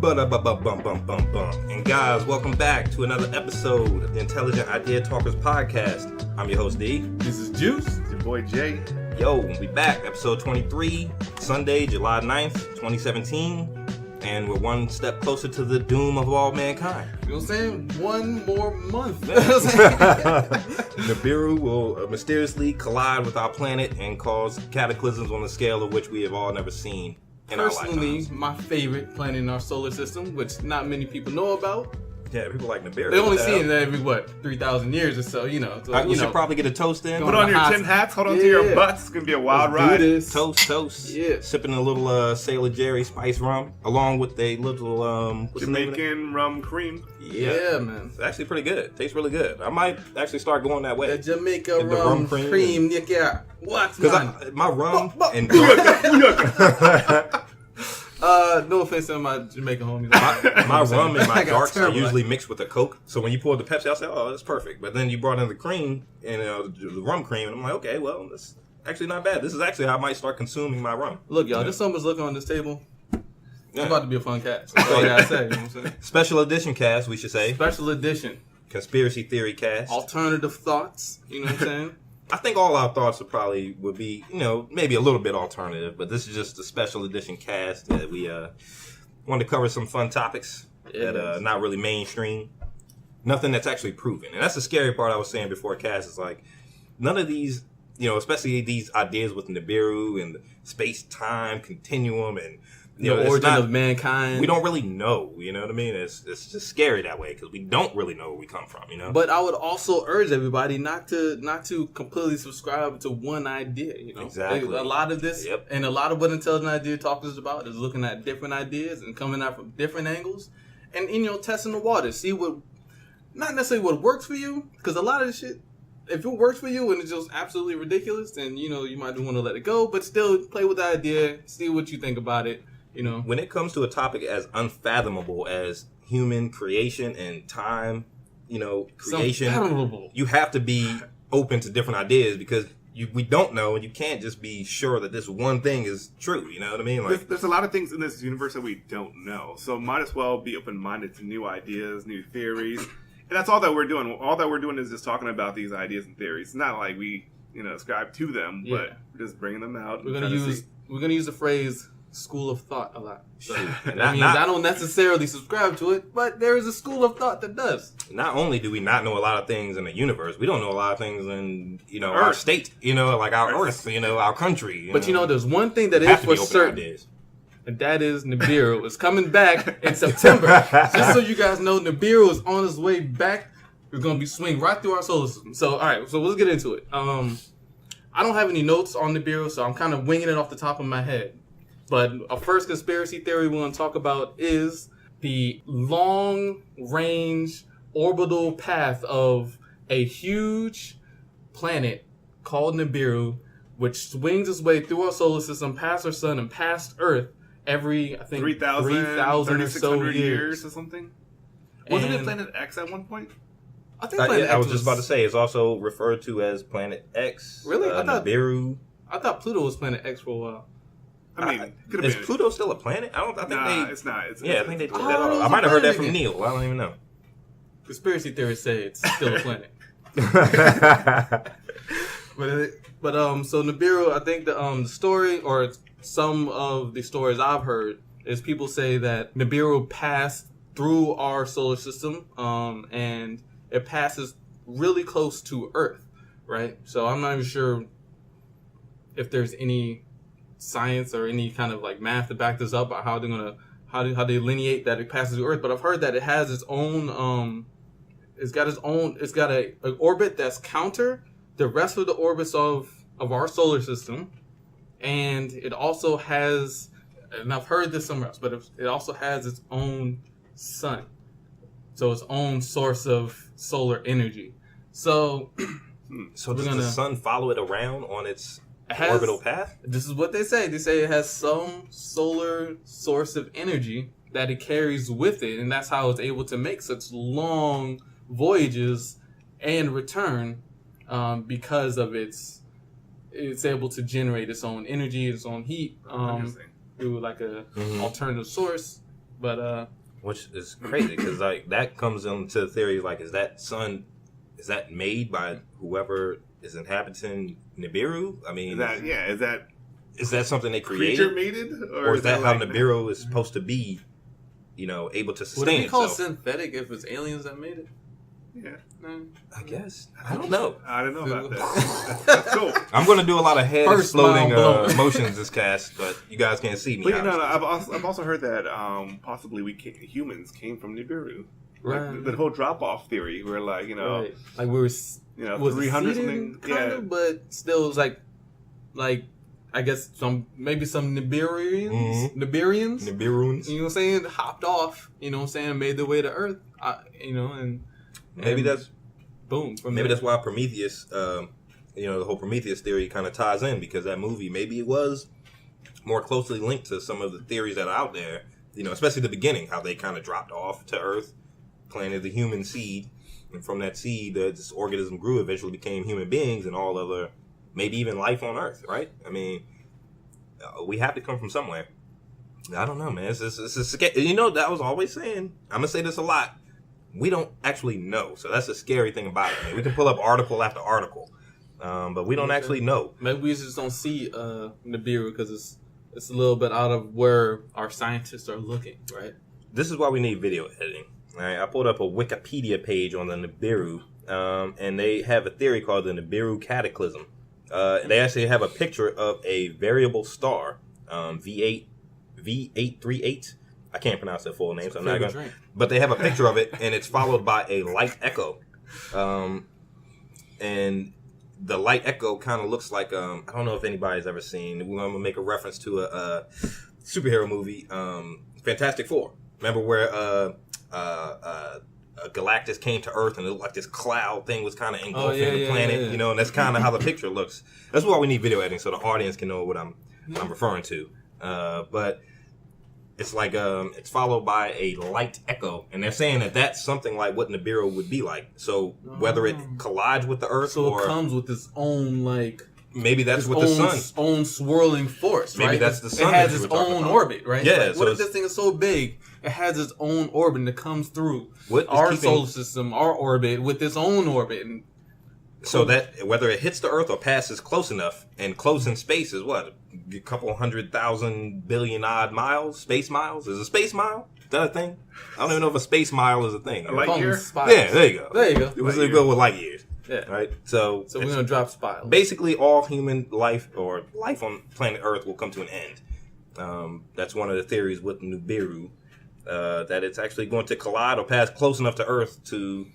Bum. And guys, welcome back to another episode of the Intelligent Idea Talkers podcast. I'm your host, D. This is Juice. It's your boy, Jay. Yo, we back. Episode 23, Sunday, July 9th, 2017. And we're one step closer to the doom of all mankind. You know what I'm saying? One more month. Nibiru will mysteriously collide with our planet and cause cataclysms on a scale of which we have all never seen in our lifetimes. Personally, my favorite planet in our solar system, which not many people know about. Yeah, people like Nibiru. They only see it every, 3,000 years or so, you know. So, we should probably get a toast in. Put on your tin hats, hold on to your butts. It's going to be a wild ride. Toast. Yeah. Sipping a little Sailor Jerry spice rum, along with a little, Jamaican rum cream. Yeah, man. It's actually pretty good. Tastes really good. I might actually start going that way. The Jamaica rum cream. Yeah. What? Because my rum and... No offense to my Jamaican homies. My rum and my darks are usually mixed with a Coke. So when you pour the Pepsi, I'll say, oh, that's perfect. But then you brought in the cream, and the rum cream, and I'm like, okay, well, that's actually not bad. This is actually how I might start consuming my rum. Look, y'all, this something's looking on this table. It's about to be a fun cast. That's all I gotta say. You know what I'm saying? Special edition cast, we should say. Special edition. Conspiracy theory cast. Alternative thoughts. You know what I'm saying? I think all our thoughts would be, maybe a little bit alternative, but this is just a special edition cast that we wanted to cover some fun topics that are not really mainstream. Nothing that's actually proven. And that's the scary part I was saying before cast is like, none of these, especially these ideas with Nibiru and the space-time continuum and the origin of mankind. We don't really know, you know what I mean? It's just scary that way because we don't really know where we come from, But I would also urge everybody not to completely subscribe to one idea, Exactly. A lot of this and a lot of what Intelligent Idea Talk is about is looking at different ideas and coming out from different angles and, testing the waters. See what, not necessarily what works for you, because a lot of this shit, if it works for you and it's just absolutely ridiculous, then, you might want to let it go, but still play with the idea, see what you think about it. When it comes to a topic as unfathomable as human creation and time, creation, you have to be open to different ideas because we don't know, and you can't just be sure that this one thing is true. You know what I mean? Like, there's a lot of things in this universe that we don't know, so might as well be open-minded to new ideas, new theories, and that's all that we're doing. All that we're doing is just talking about these ideas and theories. It's not like we, ascribe to them, but we're just bringing them out. We're gonna use the phrase school of thought a lot. So that means I don't necessarily subscribe to it, but there is a school of thought that does. Not only do we not know a lot of things in the universe, we don't know a lot of things in our state, like our Earth, our country. But there's one thing that is for certain, and that is Nibiru is coming back in September. Just so you guys know, Nibiru is on his way back. It's going to be swinging right through our solar system. So, all right, so let's get into it. I don't have any notes on Nibiru, so I'm kind of winging it off the top of my head. But a first conspiracy theory we want to talk about is the long-range orbital path of a huge planet called Nibiru, which swings its way through our solar system, past our sun, and past Earth every, I think, 3,000 or so years or something. Wasn't it Planet X at one point? I think Planet X I was just about to say, it's also referred to as Planet X. Really? Nibiru. I thought Pluto was Planet X for a while. I mean, is Pluto still a planet? I think it's not. I think they took that off. I might have heard that from Neil. I don't even know. Conspiracy theorists say it's still a planet. So Nibiru, I think the story, or some of the stories I've heard, is people say that Nibiru passed through our solar system, and it passes really close to Earth, right? So I'm not even sure if there's any science or any kind of like math to back this up, or how they're gonna how they delineate that it passes through Earth. But I've heard that it has its own it's got an orbit that's counter the rest of the orbits of our solar system, and it also has, and I've heard this somewhere else, but it also has its own sun, so its own source of solar energy. So does the sun follow it around on its orbital path? This is what they say. They say it has some solar source of energy that it carries with it, and that's how it's able to make such long voyages and return, because of it's able to generate its own energy, its own heat, through like a alternative source. But which is crazy because like that comes into the theory like is that made by whoever is inhabiting Nibiru? I mean, is that something they creature created, made it, or is that how Nibiru is supposed to be? You know, able to would sustain it be called itself. synthetic if it's aliens that made it? Yeah, I guess. I don't know. I don't know about that. That's cool. I'm going to do a lot of head First exploding mind blown. emotions this cast, but you guys can't see me. But I've also heard that possibly humans came from Nibiru. Right. Like, the whole drop-off theory, where like Right. Like we were, was 300 something, something, yeah. but still it was like I guess maybe some Nibirians, Nibiruns. you know what I'm saying, hopped off, you know what I'm saying, made their way to Earth, and Maybe that's boom. maybe that's why Prometheus, the whole Prometheus theory kind of ties in because that movie maybe it was more closely linked to some of the theories that are out there. You know, especially the beginning, how they kind of dropped off to Earth, planted the human seed, and from that seed, this organism grew, eventually became human beings and all other, maybe even life on Earth, right? I mean, we have to come from somewhere. I don't know, man. That was always saying, I'm going to say this a lot, we don't actually know. So that's the scary thing about it, man. We can pull up article after article, but we don't actually know. Maybe we just don't see Nibiru because it's a little bit out of where our scientists are looking, right? This is why we need video editing. All right, I pulled up a Wikipedia page on the Nibiru, and they have a theory called the Nibiru Cataclysm. They actually have a picture of a variable star, V838. I can't pronounce their full name, so I'm not going to. But they have a picture of it, and it's followed by a light echo. And the light echo kind of looks like, I don't know if anybody's ever seen, I'm going to make a reference to a superhero movie, Fantastic Four. Remember where Galactus came to Earth and it looked like this cloud thing was kind of engulfing the planet, you know, and that's kind of how the picture looks. That's why we need video editing so the audience can know what I'm referring to. But it's like it's followed by a light echo, and they're saying that that's something like what Nibiru would be like. So whether it collides with the Earth, or it comes with its own maybe that's with the sun, own swirling force. Maybe right? that's the sun. It has its own orbit, right? Yeah. What if this thing is so big? It has its own orbit that comes through our solar system, our orbit, with its own orbit. And so that whether it hits the Earth or passes close enough, and close in space is what? A couple 100,000 billion odd miles? Space miles? Is a space mile? Is that a thing? I don't even know if a space mile is a thing. A light year? Yeah, there you go. There you go. It was go with light years. Yeah. Right? So we're going to drop spiles. Basically, all human life or life on planet Earth will come to an end. That's one of the theories with Nibiru. That it's actually going to collide or pass close enough to Earth to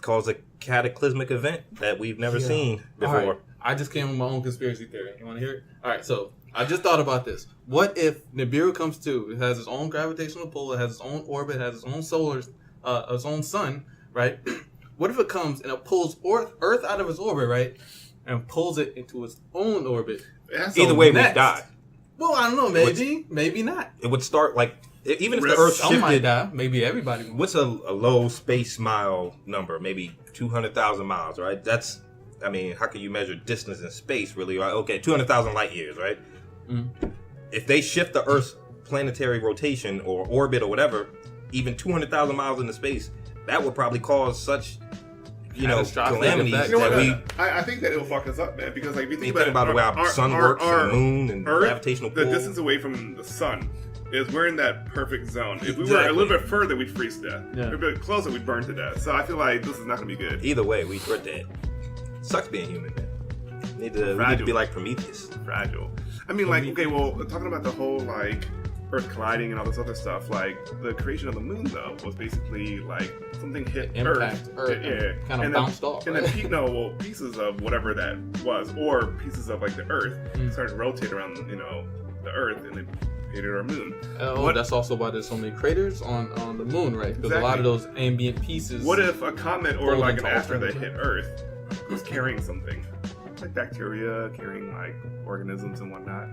cause a cataclysmic event that we've never seen before. Right. I just came with my own conspiracy theory. You want to hear it? All right, so I just thought about this. What if Nibiru comes to? It has its own gravitational pull. It has its own orbit. It has its own its own sun, right? What if it comes and it pulls Earth out of its orbit, right, and pulls it into its own orbit? Either way, we die. Well, I don't know. Maybe not. It would start like even if the Earth some shifted. might die. Maybe everybody. What's a low space mile number? Maybe 200,000 miles, right? That's. I mean, how can you measure distance in space, really? Right? Okay, 200,000 light years, right? Mm. If they shift the Earth's planetary rotation or orbit or whatever, even 200,000 miles into space, that would probably cause such, calamities I think that it'll fuck us up, man. Because like, if you think about the way our sun works, and the moon, and Earth, gravitational pull. The distance away from the sun is we're in that perfect zone. If we were a little bit further, we'd freeze to death. Yeah. If we were a bit closer, we'd burn to death. So I feel like this is not going to be good. Either way, we're dead. Sucks being human, man. We need to be like Prometheus. Fragile. I mean, like, okay, well, talking about the whole, like, Earth colliding and all this other stuff, like, the creation of the moon, though, was basically, like, something hit Earth. Kind of bounced off. And then, pieces of whatever that was, or pieces of, like, the Earth started to rotate around, the Earth, and it hit our moon. That's also why there's so many craters on the moon, right? Because a lot of those ambient pieces... What if a comet or, like, an asteroid that hit Earth was carrying something? Like bacteria, carrying like organisms and whatnot.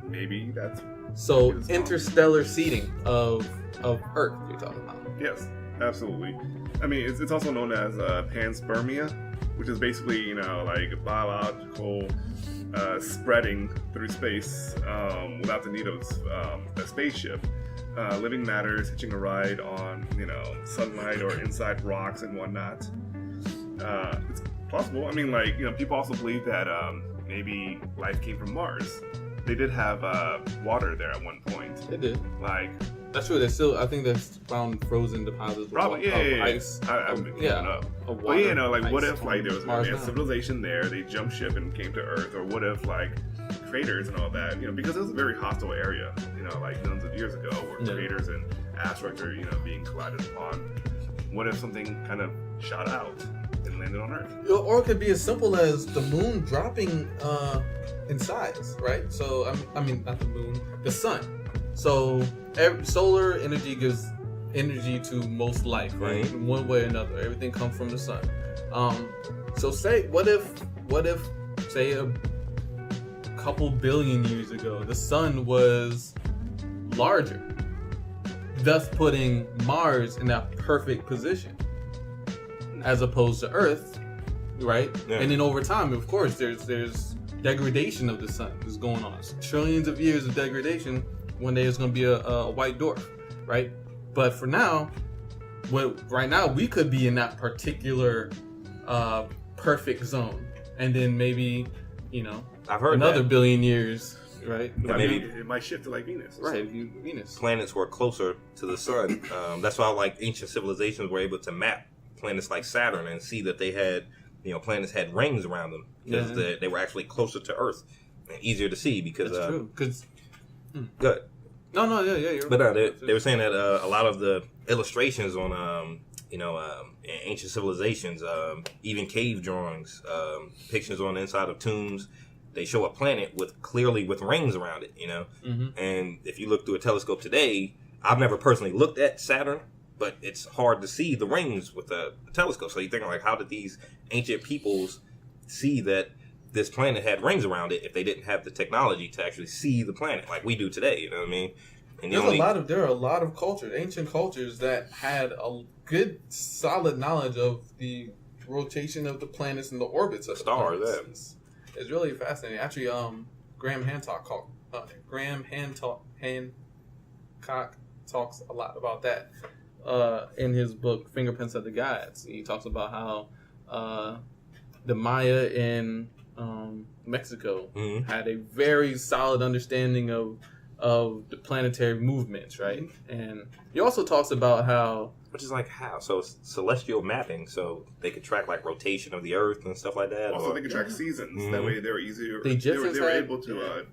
Maybe that's interstellar seeding of Earth you're talking about. Yes, absolutely. I mean, it's also known as panspermia, which is basically like biological spreading through space without the need of a spaceship. living matter hitching a ride on, sunlight or inside rocks and whatnot. It's possible. I mean, people also believe that maybe life came from Mars. They did have water there at one point. They did. That's true. I think they found frozen deposits of ice. I'm making it up. But what if there was an advanced civilization there, they jumped ship and came to Earth, or what if craters and all that, because it was a very hostile area, millions of years ago, where craters and asteroids are, being collided upon. What if something kind of shot out and landed on Earth? Or it could be as simple as the moon dropping in size, right? So, I mean, not the moon, the sun. So, solar energy gives energy to most life, right? In one way or another. Everything comes from the sun. So, what if, say, a couple billion years ago, the sun was larger, thus putting Mars in that perfect position, as opposed to Earth, right? Yeah. And then over time, of course, there's degradation of the sun is going on. So trillions of years of degradation. One day it's going to be a white dwarf, right? But for now, right now we could be in that particular perfect zone, and then maybe I've heard another billion years, right? Maybe it might shift to Venus, right? Venus planets were closer to the sun. That's why ancient civilizations were able to map planets like Saturn and see that they had planets had rings around them because they were actually closer to Earth and easier to see because that's true. Because good. No, yeah. But they were saying that a lot of the illustrations on in ancient civilizations, even cave drawings, depictions on the inside of tombs, they show a planet with rings around it. Mm-hmm. And if you look through a telescope today, I've never personally looked at Saturn, but it's hard to see the rings with a telescope. So you think how did these ancient peoples see that this planet had rings around it if they didn't have the technology to actually see the planet like we do today? You know what I mean? And there are a lot of cultures, ancient cultures, that had a good, solid knowledge of the rotation of the planets and the orbits of the stars. Planets. It's really fascinating. Actually, Graham Hancock talks a lot about that in his book Fingerprints of the Gods. He talks about how the Maya in Mexico had a very solid understanding of the planetary movements, right? And he also talks about how... Which is how? So it's celestial mapping, so they could track rotation of the Earth and stuff like that. Also, they could track seasons. Mm-hmm. That way, they were easier. They were able to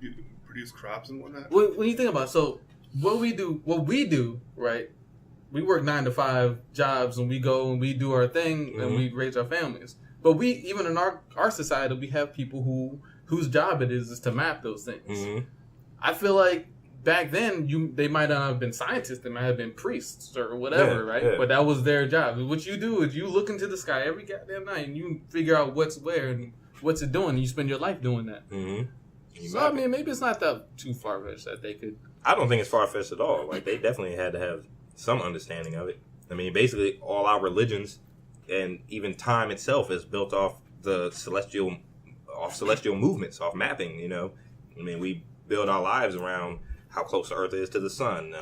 produce crops and whatnot. When you think about it, so what we do, right? We work 9 to 5 jobs, and we go and we do our thing, and we raise our families. But even in our society, we have people whose job it is to map those things. Mm-hmm. I feel like back then, they might not have been scientists. They might have been priests or whatever, right? Yeah. But that was their job. What you do is you look into the sky every goddamn night and you figure out what's where and what's it doing. And you spend your life doing that. Mm-hmm. So, I mean, maybe it's not that too far-fetched that they could... I don't think it's far-fetched at all. They definitely had to have some understanding of it. I mean, basically, all our religions and even time itself is built off the celestial movements, off mapping, I mean, we build our lives around how close the Earth is to the sun.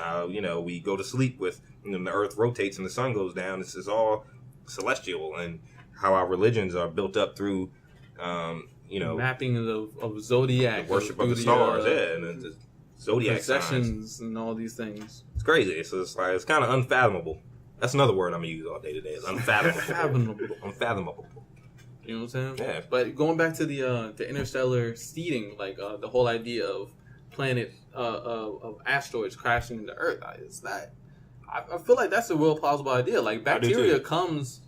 We go to sleep with the Earth rotates and the sun goes down. This is all celestial, and how our religions are built up through, mapping of zodiac, worship of the stars, and the zodiac processions, and all these things. It's crazy. It's kind of unfathomable. That's another word I'm gonna use all day today. It's unfathomable. Unfathomable. You know what I'm saying? Yeah. But going back to the interstellar seeding, the whole idea of planet of asteroids crashing into Earth, I feel like that's a real plausible idea. Bacteria comes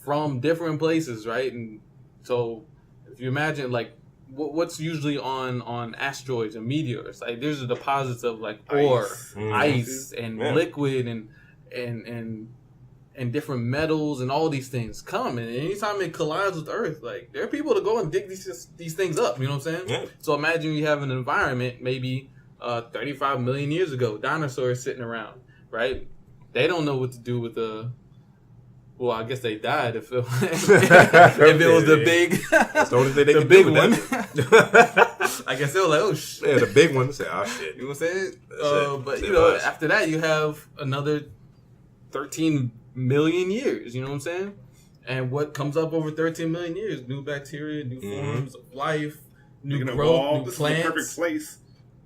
from different places, right? And so if you imagine what's usually on asteroids and meteors, there's deposits of ore, ice, and liquid and different metals and all these things come, and anytime it collides with Earth, there are people that go and dig these things up. You know what I'm saying? Yeah. So imagine you have an environment maybe 35 million years ago, dinosaurs sitting around, right? They don't know what to do with well, I guess they died if it was the big, That's the only thing they the could big do one. I guess they were like, oh shit. Yeah, the big ones say, oh shit. You know what I'm saying? It. But It was. after that, you have another 13 million years. You know what I'm saying? And what comes up over 13 million years? New bacteria, new forms of life, new growth, new plants. This is the perfect place.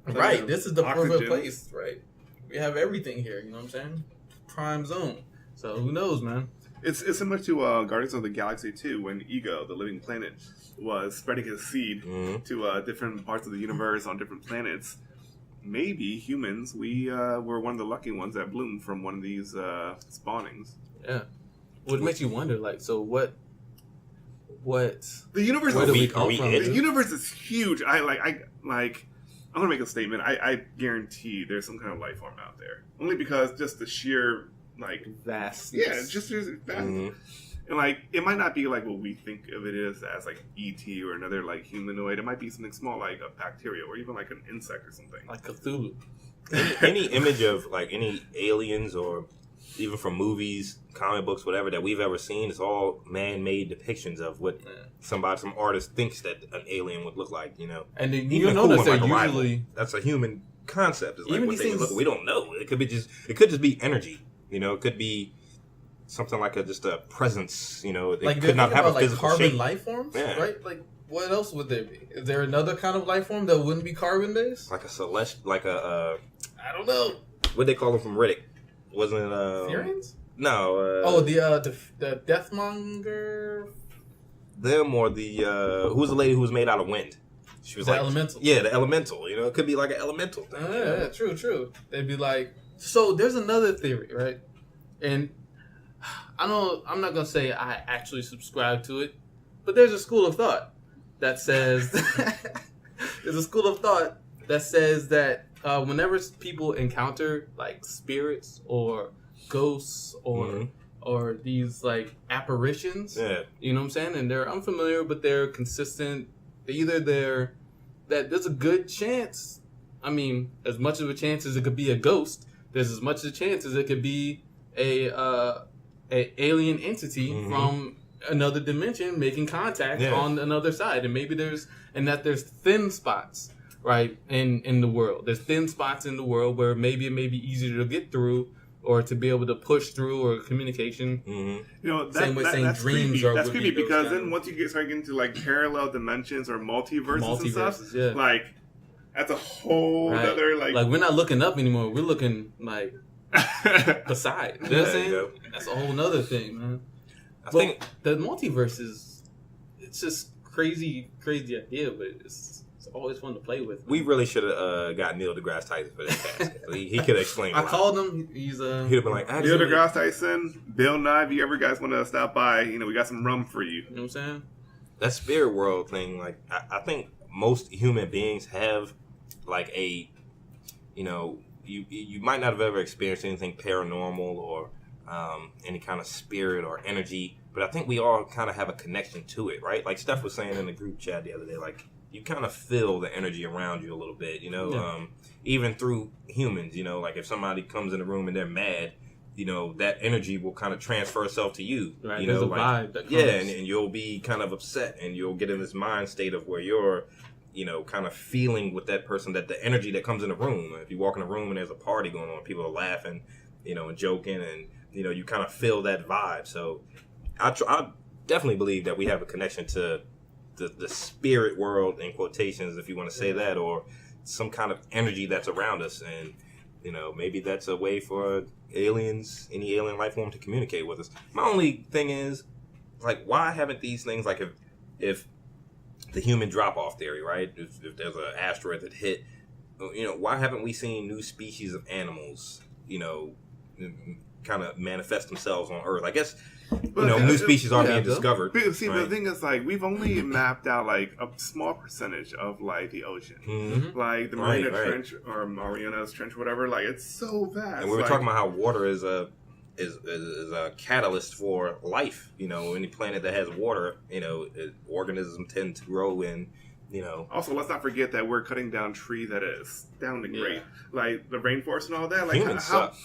Right. This is the perfect Oxygen. place. Right. We have everything here. You know what I'm saying? Prime zone. So who knows, man? It's similar to Guardians of the Galaxy 2 when Ego, the living planet, was spreading his seed to different parts of the universe on different planets. Maybe humans, we were one of the lucky ones that bloomed from one of these spawnings. Yeah. What makes you wonder, like, so what The universe where is do we come from? the universe is huge. I'm gonna make a statement. I guarantee there's some kind of life form out there. Only because just the sheer vastness. yeah, just there's vast. And it might not be like what we think of it as like ET or another like humanoid. It might be something small like a bacteria or even like an insect or something. Like Cthulhu. Any image of like any aliens or even from movies, comic books, whatever that we've ever seen, it's all man-made depictions of what some artist thinks that an alien would look like. You know, And then even you a notice cool they're one, like Arrival, usually that's a human concept. It's like Even what these they things- look. We don't know. It could just be energy. You know, it could be something like just a presence. You know, it like could not have a like physical carbon shape. life forms, Yeah. right? Like what else would there be? Is there another kind of life form that wouldn't be carbon based? Like a celestial, like a I don't know. what they call them from Riddick? Wasn't it? Syrians? No. The Deathmonger. Them or the who was the lady who was made out of wind? She was The like elemental. Yeah, the elemental. You know, it could be like an elemental thing. you know? Yeah, true. They'd be like, so there's another theory, right? And I'm not gonna say I actually subscribe to it, but there's a school of thought that says that whenever people encounter like spirits or ghosts or these like apparitions, Yeah. you know what I'm saying, and they're unfamiliar but they're consistent. That there's a good chance. I mean, as much of a chance as it could be a ghost, there's as much of a chance as it could be a alien entity from another dimension making contact on another side, and maybe there's thin spots right in the world. There's thin spots in the world where maybe it may be easier to get through or to be able to push through or communication. You know, Same way saying that's dreams creepy. are That's would be creepy those because kind then of- once you start getting into like parallel dimensions or multiverses and stuff, yeah. like that's a whole Right. other Like we're not looking up anymore. We're looking like beside. You know what I'm There you saying? go. That's a whole nother thing, man. I think The multiverse it's just crazy idea, but it's always fun to play with. we really should have got Neil deGrasse Tyson for this cast. he could explain. I called him. He's He'd have been like, Neil actually, deGrasse Tyson, Bill Nye. If you ever guys want to stop by, you know we got some rum for you. You know what I'm saying? that spirit world thing. Like, I think most human beings have like a, you know, you might not have ever experienced anything paranormal or any kind of spirit or energy, but I think we all kind of have a connection to it, right? Like Steph was saying in the group chat the other day, like you kind of feel the energy around you a little bit, you know, even through humans, you know, like if somebody comes in the room and they're mad, you know, that energy will kind of transfer itself to you. Right. You There's know, a like, vibe that comes. yeah, and you'll be kind of upset and you'll get in this mind state of where you're, you know, kind of feeling with that person, that the energy that comes in the room. If you walk in a room and there's a party going on, people are laughing, you know, and joking, and, you know, you kind of feel that vibe. So I definitely believe that we have a connection to the spirit world, in quotations, if you want to say that, or some kind of energy that's around us. And, you know, maybe that's a way for aliens, any alien life form, to communicate with us. My only thing is, like, why haven't these things, like, if the human drop-off theory, right? If there's an asteroid that hit, you know, why haven't we seen new species of animals, you know, kind of manifest themselves on Earth? I guess, you know, new species are being discovered. See, right? the thing is, like, we've only mapped out like a small percentage of like the ocean, Mhm. like the Right, Mariana right. Trench or Mariana's Trench, whatever. Like, it's so vast. And we were like, talking about how water is a catalyst for life. You know, any planet that has water, you know, organisms tend to grow in. You know, Also, let's not forget that we're cutting down trees at an astounding rate, like the rainforest and all that. Like, humans suck.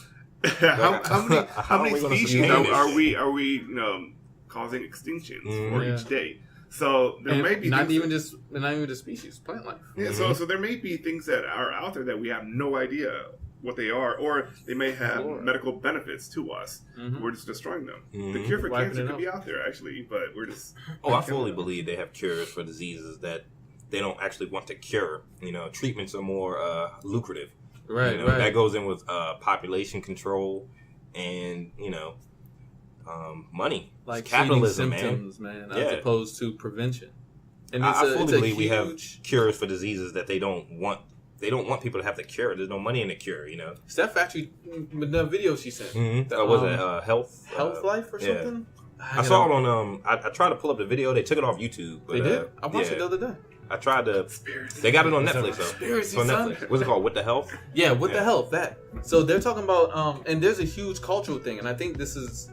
how many How are many we gonna species sustain this are shit? we you know causing extinctions for Yeah. each day? So there may be not even just species, plant life. Yeah, so there may be things that are out there that we have no idea what they are, or they may have medical benefits to us. We're just destroying them. The cure for cancer could be out there, actually, but we're just... I fully believe they have cures for diseases that they don't actually want to cure. Treatments are more lucrative. Right. That goes in with population control and, money. Like capitalism, symptoms, man, as opposed to prevention. And I fully believe we have cures for diseases that they don't want. They don't want people to have the cure. There's no money in the cure, Steph actually, the video she sent. Was it Health Life or something? I saw it on. I tried to pull up the video. They took it off YouTube. But, they did. I watched it the other day. I tried to. They got it on Netflix though. It's on Netflix. What's it called? With the Health? Yeah, with the Health. That. So they're talking about, and there's a huge cultural thing, and I think this is.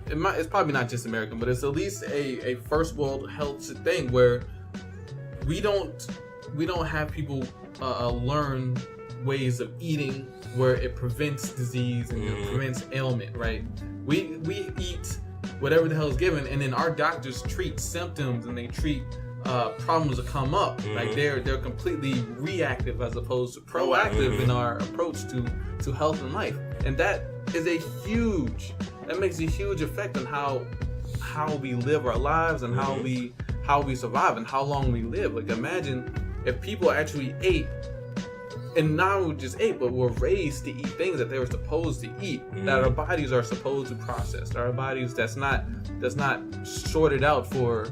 It's probably not just American, but it's at least a first world health thing where we don't have people learn ways of eating where it prevents disease and it prevents ailment, right? We eat whatever the hell is given, and then our doctors treat symptoms and they treat problems that come up. Like they're completely reactive as opposed to proactive in our approach to health and life, and that makes a huge effect on how we live our lives and how we survive and how long we live. Like imagine if people actually ate, and not just ate, but were raised to eat things that they were supposed to eat, that our bodies are supposed to process. Our bodies that's not sorted out for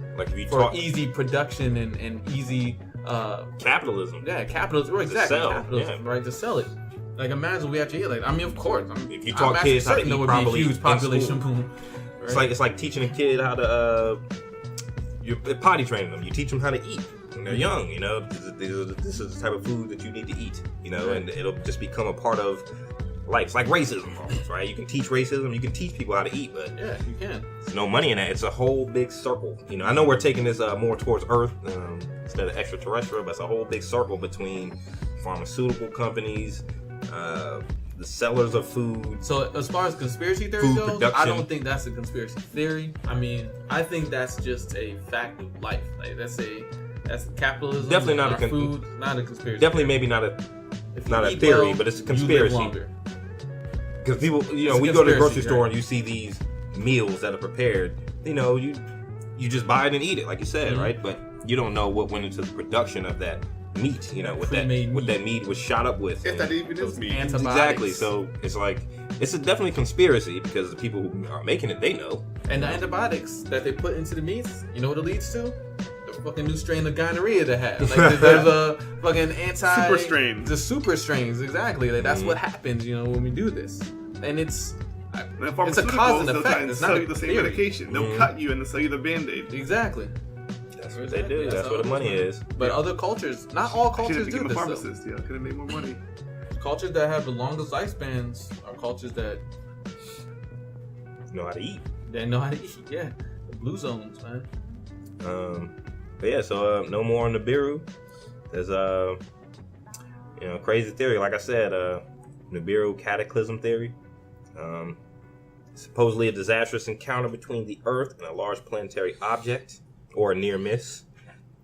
easy production and easy capitalism. Yeah, capitalism. Exactly, capitalism. Right, to sell it. Like imagine we actually eat. Like of course. If you taught kids how to eat properly, huge population boom. Right? It's like teaching a kid how to you potty train them. You teach them how to eat when they're young. This is the type of food that you need to eat. And it'll just become a part of life. It's like racism, almost, right? You can teach racism. You can teach people how to eat, but yeah, you can. There's no money in that. It's a whole big circle. I know we're taking this more towards Earth instead of extraterrestrial, but it's a whole big circle between pharmaceutical companies. The sellers of food. So as far as conspiracy theory goes, production. I don't think that's a conspiracy theory. I think that's just a fact of life. Like that's capitalism. Definitely not not a conspiracy. Definitely theory. Maybe not a theory, but it's a conspiracy. Because people, we go to the grocery store and you see these meals that are prepared. You just buy it and eat it, like you said, right? But you don't know what went into the production of that meat, what that meat was shot up with. If that even is meat. Exactly. So it's like, it's definitely conspiracy because the people who are making it, they know. And the antibiotics that they put into the meats, you know what it leads to? The fucking new strain of gonorrhea they have. Like there's a fucking super strain. The super strains, exactly. Like that's what happens, when we do this. And it's a cause and effect. It's not the same medication. They'll cut you and they'll sell you the Band-Aid. Exactly. That's what they do. That's where the money is. But other cultures, not all cultures do this. A pharmacist, could have made more money. Cultures that have the longest lifespans are cultures that know how to eat. They know how to eat. Yeah, the blue zones, man. But yeah, so no more on the Nibiru. There's crazy theory. Like I said, Nibiru cataclysm theory. Supposedly a disastrous encounter between the Earth and a large planetary object. Or a near miss,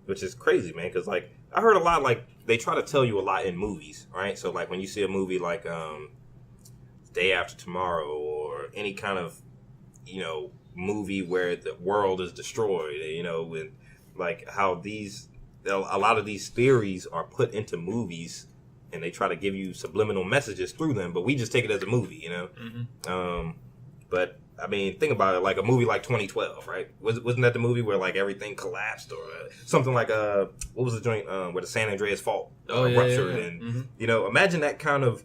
which is crazy, man. Because I heard a lot. They try to tell you a lot in movies, right? So when you see a movie like Day After Tomorrow or any kind of movie where the world is destroyed, with how a lot of these theories are put into movies and they try to give you subliminal messages through them, but we just take it as a movie, But think about it, like a movie like 2012, right? Wasn't that the movie where everything collapsed or something like what was the joint where the San Andreas Fault ruptured and imagine that kind of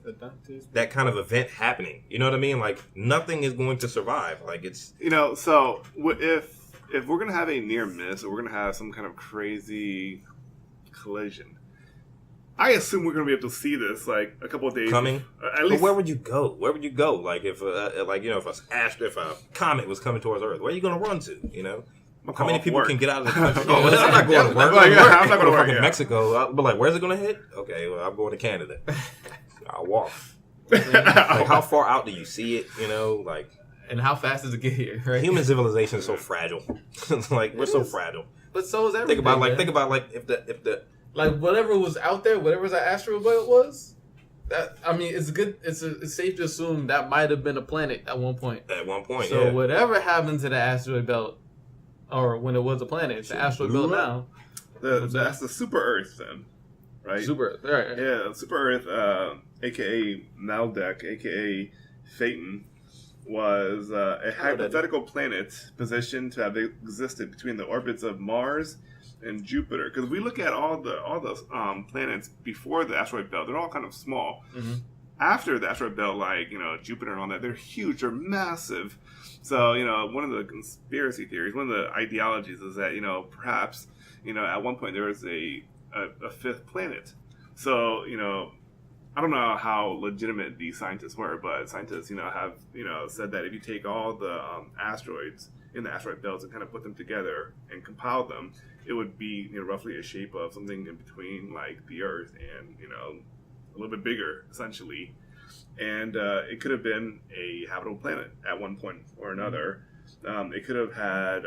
event happening. You know what I mean? Nothing is going to survive. It's so if we're gonna have a near miss or we're gonna have some kind of crazy collision, I assume we're going to be able to see this a couple of days coming. At least, but where would you go? Where would you go? If a comet was coming towards Earth, where are you going to run to? How many people can get out of the country? I'm not going to work. I'm not going to work in Mexico. But where's it going to hit? Okay, well, I'm going to Canada. I'll walk. How far out do you see it? And how fast does it get here? Right? Human civilization is so fragile. We're so fragile. But so is everything. Think about if the like whatever was out there, whatever that asteroid belt was. That I mean, it's good. It's safe to assume that might have been a planet at one point. So whatever happened to the asteroid belt, or when it was a planet, it's the asteroid belt now. That's the super Earth then, right? Super Earth, right? Yeah, super Earth, aka Maldek, aka Phaeton, was a hypothetical planet positioned to have existed between the orbits of Mars and Jupiter. Because we look at all those planets before the asteroid belt, they're all kind of small. Mm-hmm. After the asteroid belt, like Jupiter and all that, they're huge, they're massive. So one of the conspiracy theories, one of the ideologies is that perhaps at one point there was a fifth planet. So I don't know how legitimate these scientists were, but scientists have said that if you take all the asteroids in the asteroid belts and kind of put them together and compile them, it would be roughly a shape of something in between like the Earth and a little bit bigger essentially, and it could have been a habitable planet at one point or another. It could have had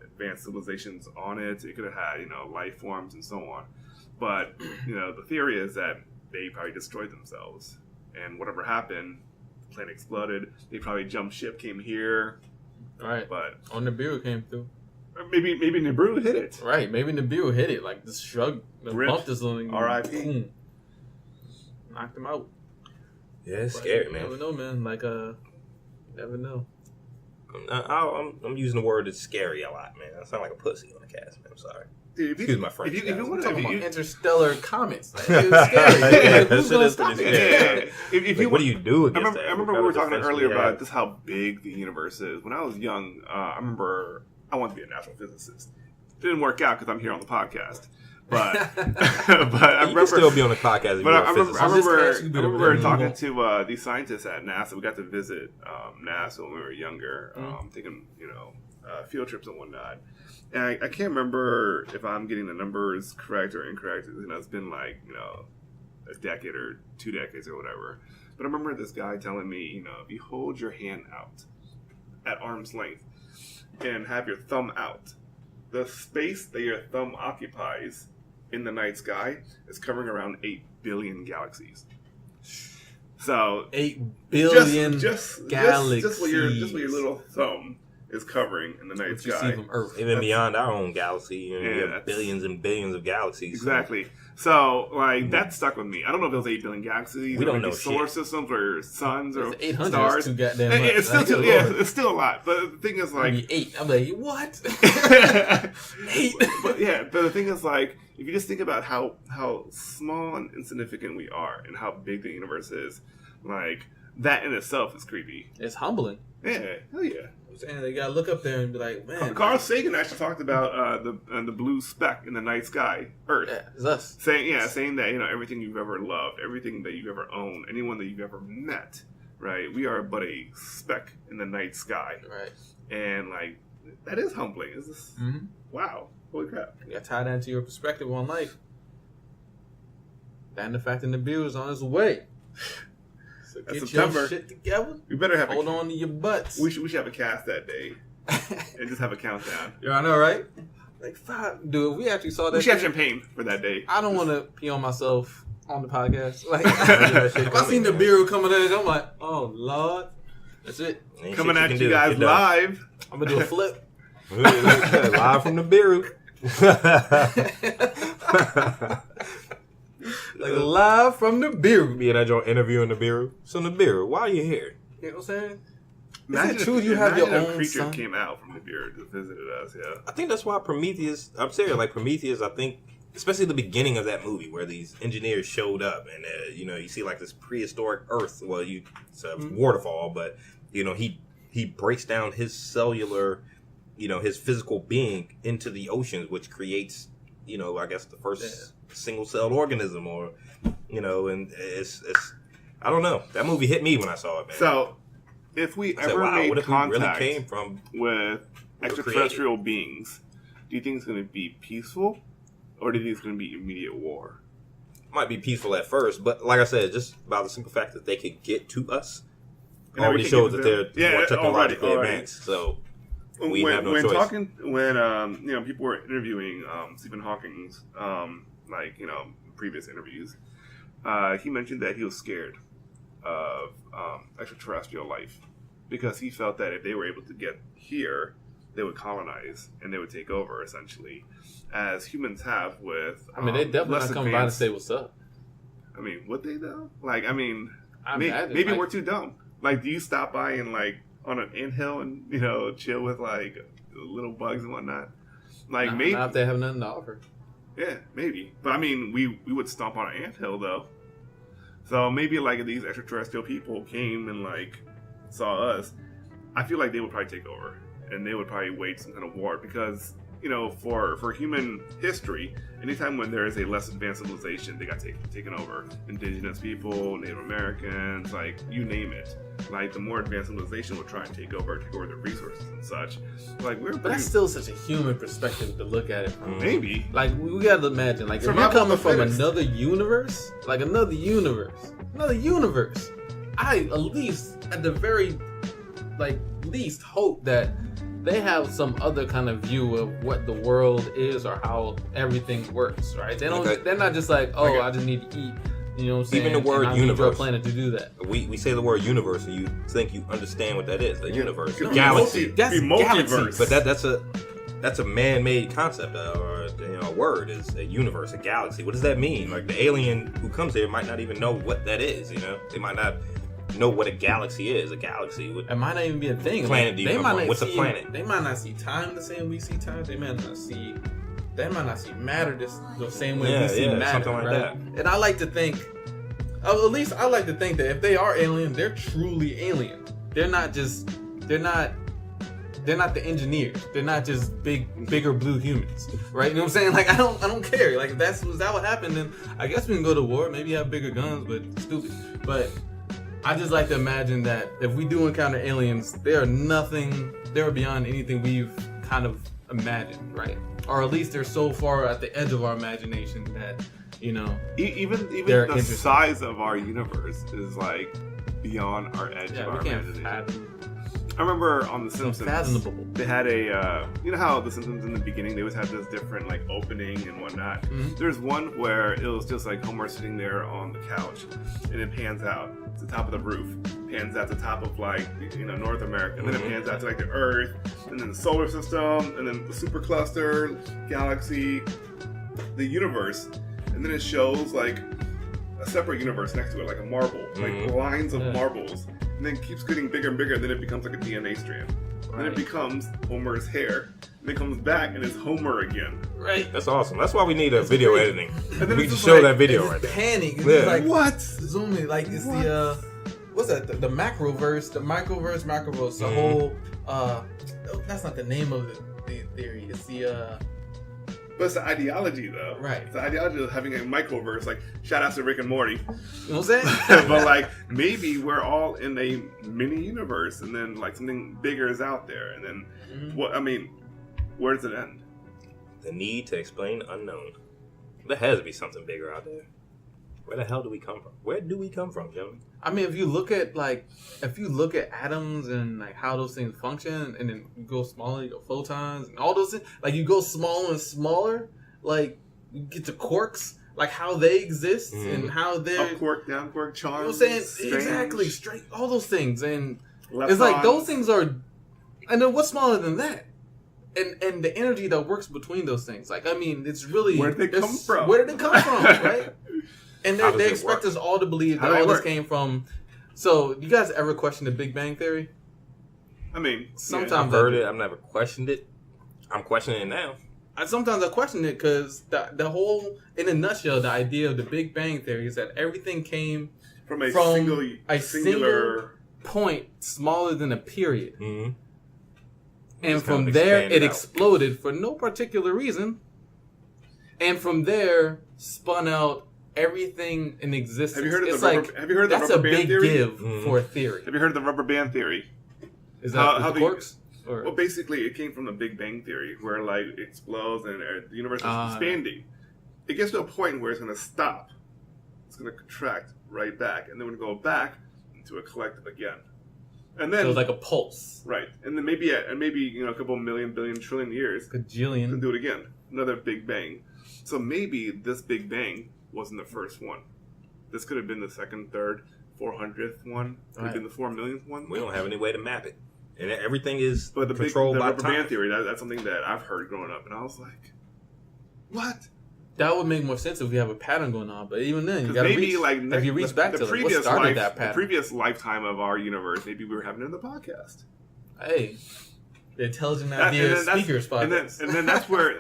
advanced civilizations on it. It could have had life forms and so on. But the theory is that they probably destroyed themselves, and whatever happened, the planet exploded. They probably jumped ship, came here. Right, but or Nibiru came through. Maybe Nibiru hit it. Right, maybe Nibiru hit it. Like this shrug, bumped this thing. R.I.P. Knocked him out. Yeah, it's scary, man. You never know, man. Like never know. I'm using the word "it's scary" a lot, man. I sound like a pussy on the cast, man. I'm sorry. Dude, excuse my French. If you want to talk about interstellar comets, like, it's scary. Who's gonna stop it? What do you do against that? I remember we were talking earlier about just how big the universe is. When I was young, I remember I wanted to be a natural physicist. It didn't work out because I'm here on the podcast. But I remember can still be on the podcast. But I remember talking to these scientists at NASA. We got to visit NASA when we were younger, taking field trips and whatnot. And I can't remember if I'm getting the numbers correct or incorrect. It's been like a decade or 2 decades or whatever. But I remember this guy telling me, if you hold your hand out at arm's length and have your thumb out, the space that your thumb occupies in the night sky is covering around 8 billion galaxies. So 8 billion galaxies. Just what your little thumb is covering in the night sky. From Earth. Even beyond our own galaxy, we have billions and billions of galaxies. Exactly. So that stuck with me. I don't know if it was 8 billion galaxies. We don't know solar systems or suns or 800 stars. Too goddamn much. It's still a lot. But the thing is, maybe 8. I'm like, what? 8. But the thing is, like, if you just think about how small and insignificant we are and how big the universe is, like, that in itself is creepy. It's humbling. Yeah, hell yeah. And they gotta look up there and be like, man. Carl Sagan actually talked about the blue speck in the night sky, Earth. Yeah, it's us. Saying that everything you've ever loved, everything that you've ever owned, anyone that you've ever met, right? We are but a speck in the night sky, right? And like that is humbling. Is this? Wow, holy crap! You got tied into your perspective on life, and the fact that Nibiru is on his way. So that's get September. Your shit together. We better have hold on to your butts. We should have a cast that day and just have a countdown. Yeah, I know, right? Like, fuck, dude. We actually saw that. We should have champagne for that day. I don't want to pee on myself on the podcast. Like, if I seen Nibiru coming in, I'm like, oh Lord, that's it. Coming at you guys live. I'm gonna do a flip. Live from Nibiru. Like live from Nibiru. Being at your interview in Nibiru. So Nibiru, why are you here? You know what I'm saying? Imagine is it true you have your own creature sun? Came out from Nibiru to visited us. Yeah, I think that's why Prometheus. I'm serious. Like Prometheus, I think, especially the beginning of that movie where these engineers showed up and you see like this prehistoric Earth. Well, it's a waterfall, but he breaks down his cellular, his physical being into the oceans, which creates, I guess the first single-celled organism, or and it's I don't know. That movie hit me when I saw it, man. So if we ever made contact came from with extraterrestrial beings, do you think it's going to be peaceful, or do you think it's going to be immediate war? Might be peaceful at first, but like I said, just by the simple fact that they could get to us And already shows that they're more technologically already. advanced. So we have no choice. When people were interviewing Stephen Hawking's previous interviews, he mentioned that he was scared of extraterrestrial life because he felt that if they were able to get here, they would colonize and they would take over essentially, as humans have with. I mean, they definitely not come by to say what's up. I mean, would they though? Like, I mean, imagine, maybe like, we're too dumb. Like, do you stop by and on an anthill and chill with little bugs and whatnot? Like, maybe not if they have nothing to offer. Yeah, maybe. But I mean, we would stomp on an anthill though. So maybe if these extraterrestrial people came and saw us, I feel like they would probably take over and they would probably wage some kind of war because for human history, anytime when there is a less advanced civilization, they got taken over. Indigenous people, Native Americans, you name it. The more advanced civilization would try and take over the resources and such. But that's still such a human perspective to look at it from. Maybe. We gotta imagine, if you're coming from another universe, another universe, I at least, at the very, least hope that they have some other kind of view of what the world is or how everything works, right? They don't. Okay. They're not just I just need to eat. You know what I'm saying? Even the word universe. Planet to do that. We say the word universe, and you think you understand what that is. The universe, No, galaxy. That's multiverse. But that's a man-made concept, or a word is a universe, a galaxy. What does that mean? The alien who comes here might not even know what that is. They might not know what a galaxy is. A galaxy would. It might not even be a thing. Planet do you come from? What's a planet? They might not see time the same we see time. They might not see matter the same way we see matter. Something like that. And I like to think, at least I like to think that if they are alien, they're truly alien. They're not the engineers. They're not just bigger blue humans, right? You know what I'm saying? I don't care. If that would happen, then I guess we can go to war. Maybe have bigger guns, but stupid. But I just like to imagine that if we do encounter aliens, they're beyond anything we've kind of imagined, right? Or at least they're so far at the edge of our imagination that, even the size of our universe is beyond our edge of our imagination. I remember on The Simpsons, they had a, how The Simpsons in the beginning, they always had this different opening and whatnot. Mm-hmm. There's one where it was just Homer sitting there on the couch, and it pans out to the top of the roof, pans out to the top of North America, and then it pans out to the Earth, and then the solar system, and then the supercluster, galaxy, the universe, and then it shows a separate universe next to it, like a marble, lines of marbles. And then keeps getting bigger and bigger, and then it becomes a DNA strand. Right. Then it becomes Homer's hair. And it comes back and it's Homer again. Right. That's awesome. That's why we need video editing. And then we can show that video right there. Panning. Yeah. What? Zooming. It's the what's that? The macroverse, the macroverse. The whole. That's not the name of the theory. It's the. But it's the ideology, though. Right. It's the ideology of having a microverse. Shout out to Rick and Morty. You know what I'm saying? But, maybe we're all in a mini universe, and then, something bigger is out there. And then, where does it end? The need to explain the unknown. There has to be something bigger out there. Where the hell do we come from? Where do we come from, gentlemen? If you look at atoms and how those things function, and then you go smaller, you go photons and all those things, you go smaller and smaller, you get to quarks, how they exist and how they're up quark, down quark, charms. You know what I'm saying? Strange. Exactly, straight, all those things, and Leptons. It's those things are, and then what's smaller than that? And the energy that works between those things, it's really where did they come from? Where did it come from, right? And they expect us all to believe that all this came from. So, you guys ever question the Big Bang Theory? Sometimes I've heard it. I've never questioned it. I'm questioning it now. Sometimes I question it because the whole, in a nutshell, the idea of the Big Bang Theory is that everything came from a singular point smaller than a period. Mm-hmm. And from there, it exploded for no particular reason. And from there, spun out everything in existence. Have you heard of the rubber that's band a big theory? give for a theory. Have you heard of the rubber band theory? Is that how the quarks? Well, basically, it came from the Big Bang Theory, where it explodes and the universe is expanding. It gets to a point where it's going to stop. It's going to contract right back, and then we're going to go back into a collective again. And then so it's like a pulse. right, and then maybe a couple million, billion, trillion years to Gajillion. do it again. Another Big Bang. So maybe this Big Bang wasn't the first one. This could have been the second, third, 400th one. Could have been the 4 millionth one. We don't have any way to map it, and everything is But the controlled by rubber time. band theory, that's something that I've heard growing up, and I was like, what? That would make more sense if we have a pattern going on. But even then, you 'Cause gotta maybe reach. like If you reach back to like, what started that the pattern? previous lifetime of our universe, maybe we were having it in the podcast. Hey, the intelligent And idea then that's- speakers podcast. And then that's where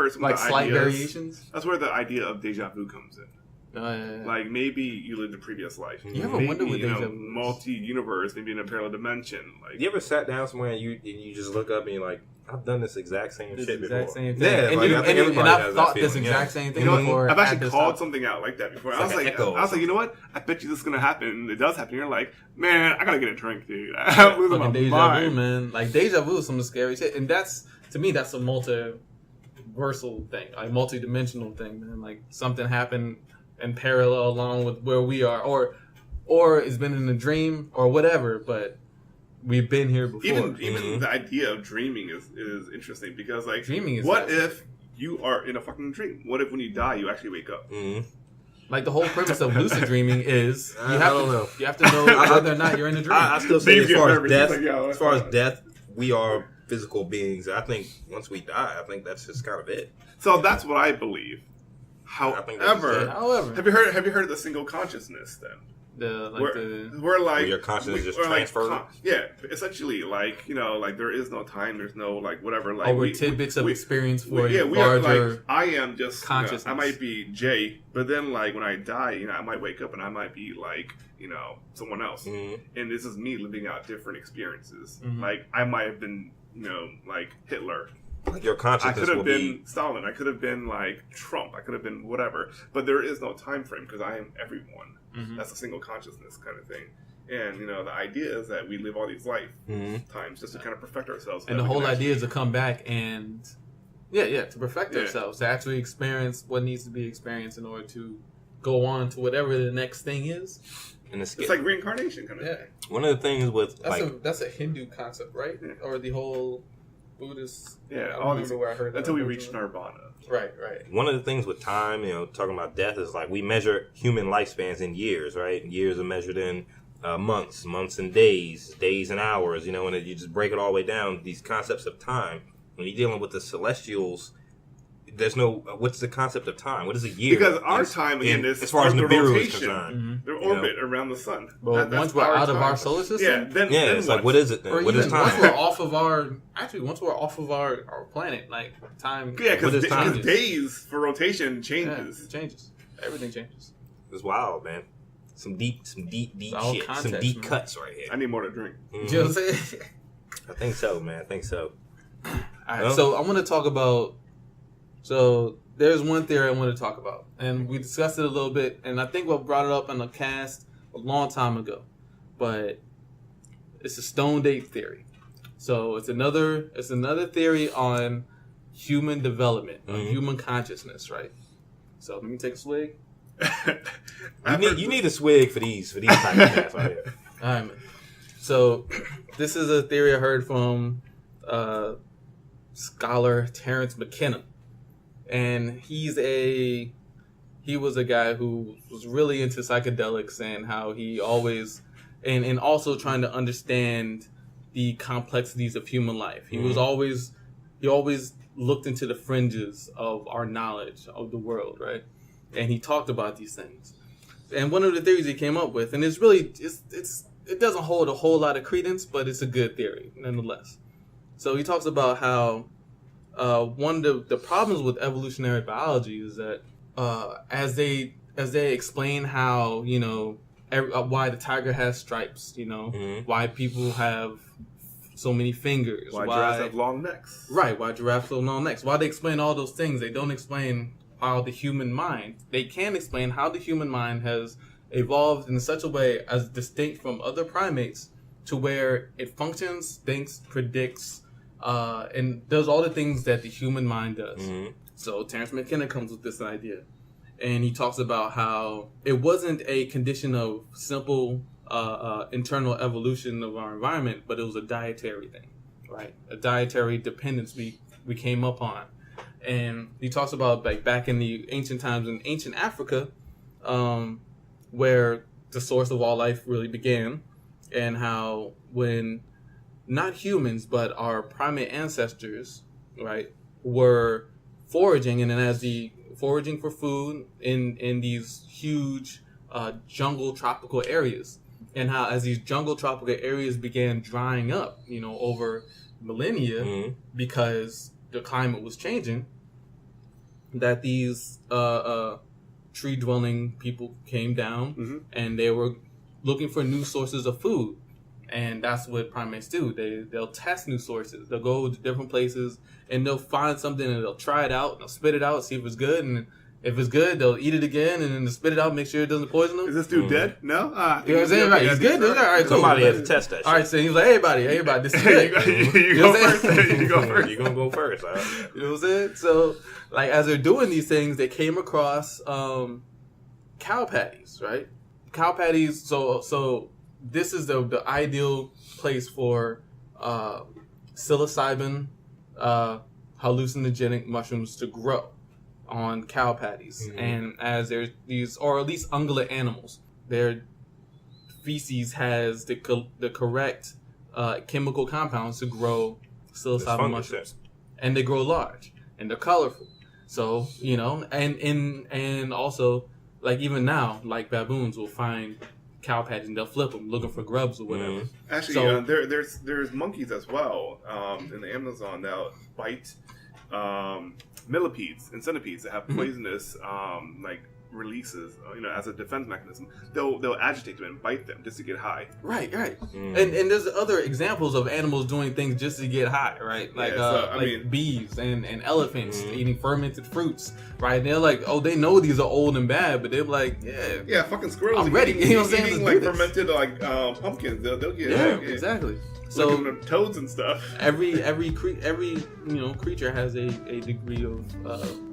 some Like of the slight ideas, variations. That's where the idea of deja vu comes in. Yeah. Like maybe you lived a previous life. You ever maybe, wonder what deja vu is? multi-universe, maybe in a parallel dimension. Like You ever sat down somewhere and you just look up and you're like, I've done this exact same shit before. Exact same thing. Yeah, and, like, you, I think and everybody I've has thought that this feeling, exact yeah. same thing You know, before. I've at actually this called time. something out like that before. It's I was like like, an echo or you know what? I bet you this is gonna happen. And it does happen. You're like, man, I gotta get a drink, dude. I'm losing my Fucking deja mind. vu, man. Like deja vu is some scary shit, and that's to me that's a multiversal thing, like multi-dimensional thing, man. Like something happened in parallel along with where we are, or it's been in a dream or whatever, but we've been here before. Even the idea of dreaming is interesting because like Dreaming is what fascinating. if you are in a fucking dream? What if when you die you actually wake up? Like the whole premise of lucid dreaming is I don't know. you have to know whether or not you're in a dream. I still say Dave gets nervous. He's like, "Yo, as far as death, we are physical beings. I think once we die, I think that's just kind of it. So that's what I believe. I think that's it. However, have you heard of the single consciousness then? We're like Where your consciousness just we're like transferred? essentially like like there is no time, there's no like whatever like over tidbits of experience for we a are larger like I am just consciousness. I might be Jay, but then like when I die, I might wake up and I might be like someone else, and this is me living out different experiences. Like I might have been like Hitler. Like your I consciousness could have will been be. Stalin. I could have been like Trump. I could have been whatever. But there is no time frame because I am everyone. That's a single consciousness kind of thing. And the idea is that we live all these lifetimes just to kind of perfect ourselves. and the whole idea is to come back and to perfect ourselves, to actually experience what needs to be experienced in order to go on to whatever the next thing is. And it's like reincarnation kind of thing. One of the things with That's a Hindu concept, right? Yeah. Or the whole Buddhist. Yeah, I don't remember where I heard that until we reach nirvana. Right. One of the things with time, talking about death, is like we measure human lifespans in years, right? Years are measured in months and days and hours, and you just break it all the way down. These concepts of time, when you're dealing with the celestials, there's no, what's the concept of time? What is a year? Because our time, again, is as far as the Nibiru is rotation, concerned. their orbit around the sun. Well, once we're out of our solar system, then it's like, what is it then? Or What even is time? once we're off of our planet, like time. Yeah, because changes. days for rotation changes. Yeah, it changes. Everything changes. It's wild, man. Some deep all shit. context, Some deep man. cuts right here. I need more to drink. You know what I'm saying? I think so, man. I think so. All right, so I want to talk about. So there's one theory I want to talk about, and we discussed it a little bit, and I think we brought it up in the cast a long time ago, but it's the Stoned-Ape Theory. So it's another theory on human development, on human consciousness, right? So let me take a swig. You need a swig for these type of casts right here. All right, man. So this is a theory I heard from scholar Terrence McKenna. And he was a guy who was really into psychedelics and how he always, and also trying to understand the complexities of human life. He always looked into the fringes of our knowledge of the world, right? And he talked about these things. And one of the theories he came up with, and it doesn't hold a whole lot of credence, but it's a good theory nonetheless. So he talks about how one of the problems with evolutionary biology is that as they explain how why the tiger has stripes, why people have so many fingers, why giraffes have long necks, right? Why giraffes have long necks? Why they explain all those things? They don't explain how the human mind. They can explain how the human mind has evolved in such a way as distinct from other primates to where it functions, thinks, predicts. And does all the things that the human mind does. So Terrence McKenna comes with this idea. And he talks about how it wasn't a condition of simple internal evolution of our environment, but it was a dietary thing, right? A dietary dependence we came up on. And he talks about like back in the ancient times in ancient Africa, where the source of all life really began, and how when not humans but our primate ancestors, right, were foraging, and then as the foraging for food in these huge jungle tropical areas, and how as these jungle tropical areas began drying up, over millennia, because the climate was changing, that these tree-dwelling people came down, and they were looking for new sources of food. And that's what primates do. They'll test new sources. They'll go to different places, and they'll find something, and they'll try it out, and they'll spit it out, see if it's good, and if it's good, they'll eat it again, and then they'll spit it out, make sure it doesn't poison them. Is this dude dead? No? You know what I'm saying? Right. He's good. All right, cool. Somebody had to test that shit. All right, so he was like, everybody, this is good. you go first. You go first. You're going to go first. All right. You know what I'm saying? So, like, as they're doing these things, they came across cow patties, right? Cow patties, so this is the ideal place for psilocybin hallucinogenic mushrooms to grow on cow patties. And as there's these, or at least ungulate animals, their feces has the correct chemical compounds to grow psilocybin mushrooms, and they grow large and they're colorful. So and also, like, even now, like, baboons will find cow patties and they'll flip them looking for grubs or whatever. Actually, there's monkeys as well in the Amazon that bite millipedes and centipedes that have poisonous like releases, as a defense mechanism. They'll agitate them and bite them just to get high. Right. And there's other examples of animals doing things just to get high, right? Like bees and elephants eating fermented fruits, right? And they're like, they know these are old and bad, but they're like, yeah, fucking squirrels. I'm ready. You know what I'm saying? Eating like fermented pumpkins. They'll get exactly. So toads and stuff. Every creature has a degree of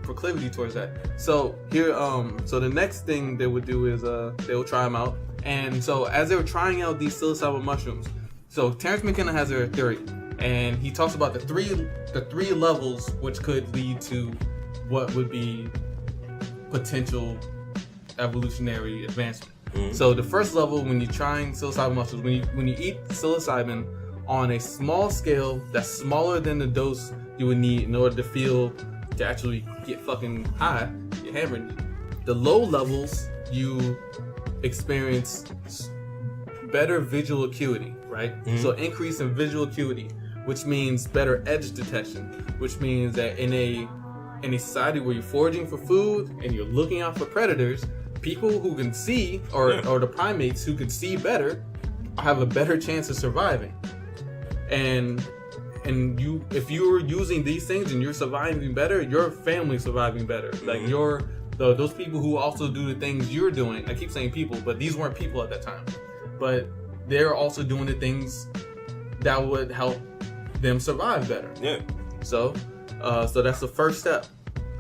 proclivity towards that. So here, so the next thing they would do is they will try them out. And so as they were trying out these psilocybin mushrooms, so Terrence McKenna has a theory, and he talks about the three levels which could lead to what would be potential evolutionary advancement. So the first level, when you're trying psilocybin mushrooms, when you eat psilocybin on a small scale that's smaller than the dose you would need in order to actually get fucking high, get hammered. The low levels, you experience better visual acuity, right? So increase in visual acuity, which means better edge detection, which means that in a society where you're foraging for food and you're looking out for predators, people who can see, or the primates who can see better, have a better chance of surviving. And if you're using these things and you're surviving better, your family's surviving better. Like those people who also do the things you're doing. I keep saying people, but these weren't people at that time. But they're also doing the things that would help them survive better. Yeah. So that's the first step.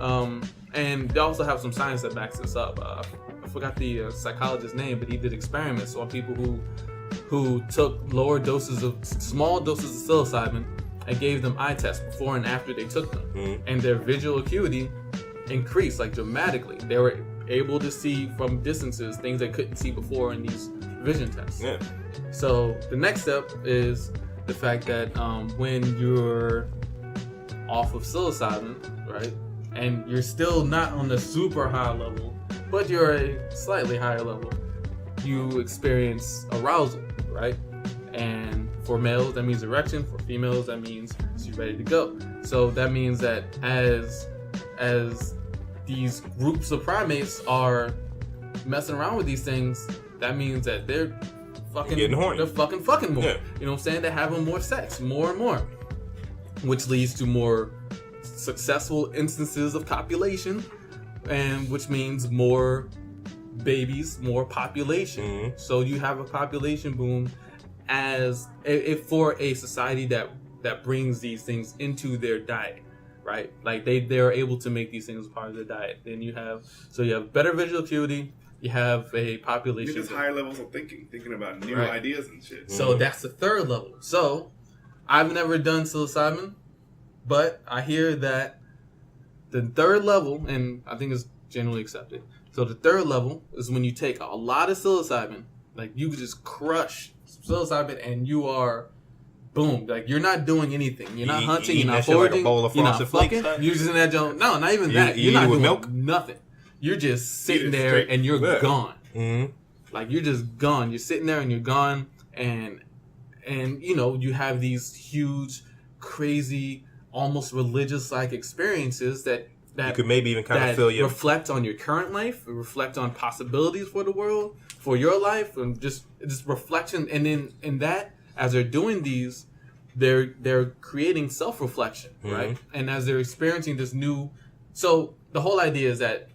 And they also have some science that backs this up. I forgot the psychologist's name, but he did experiments on people who took small doses of psilocybin and gave them eye tests before and after they took them, and their visual acuity increased like dramatically. They were able to see from distances things they couldn't see before in these vision tests. Yeah. So the next step is the fact that when you're off of psilocybin, right, and you're still not on the super high level, but you're a slightly higher level, you experience arousal, right? And for males, that means erection. For females, that means she's ready to go. So that means that as these groups of primates are messing around with these things, that means that they're fucking getting horny. They're fucking more. Yeah. You know what I'm saying? They're having more sex, more and more, which leads to more successful instances of copulation, and which means more babies, more population. So you have a population boom as if for a society that brings these things into their diet, right? Like they're able to make these things a part of their diet. Then you have better visual acuity, you have a It's population. just higher levels of thinking about new Right. ideas and shit. So that's the third level. So I've never done psilocybin, but I hear that the third level, and I think it's generally accepted. So the third level is when you take a lot of psilocybin, like you could just crush psilocybin, and you are boom. Like you're not doing anything. You're not hunting. eating You're not that shit like a foraging. bowl of You're not Frosted Flakes fucking. type? You're just in that joint. No, not even You- that. you You're eat not it with doing milk? nothing. You're just sitting it there straight. and you're Yeah. gone. Mm-hmm. Like you're just gone. You're sitting there and you're gone, and you know you have these huge, crazy, almost religious-like experiences that You could maybe even kind that of feel your reflect on your current life, reflect on possibilities for the world, for your life, and just reflection. And then in that, as they're doing these, they're creating self-reflection, right? And as they're experiencing this new, so the whole idea is that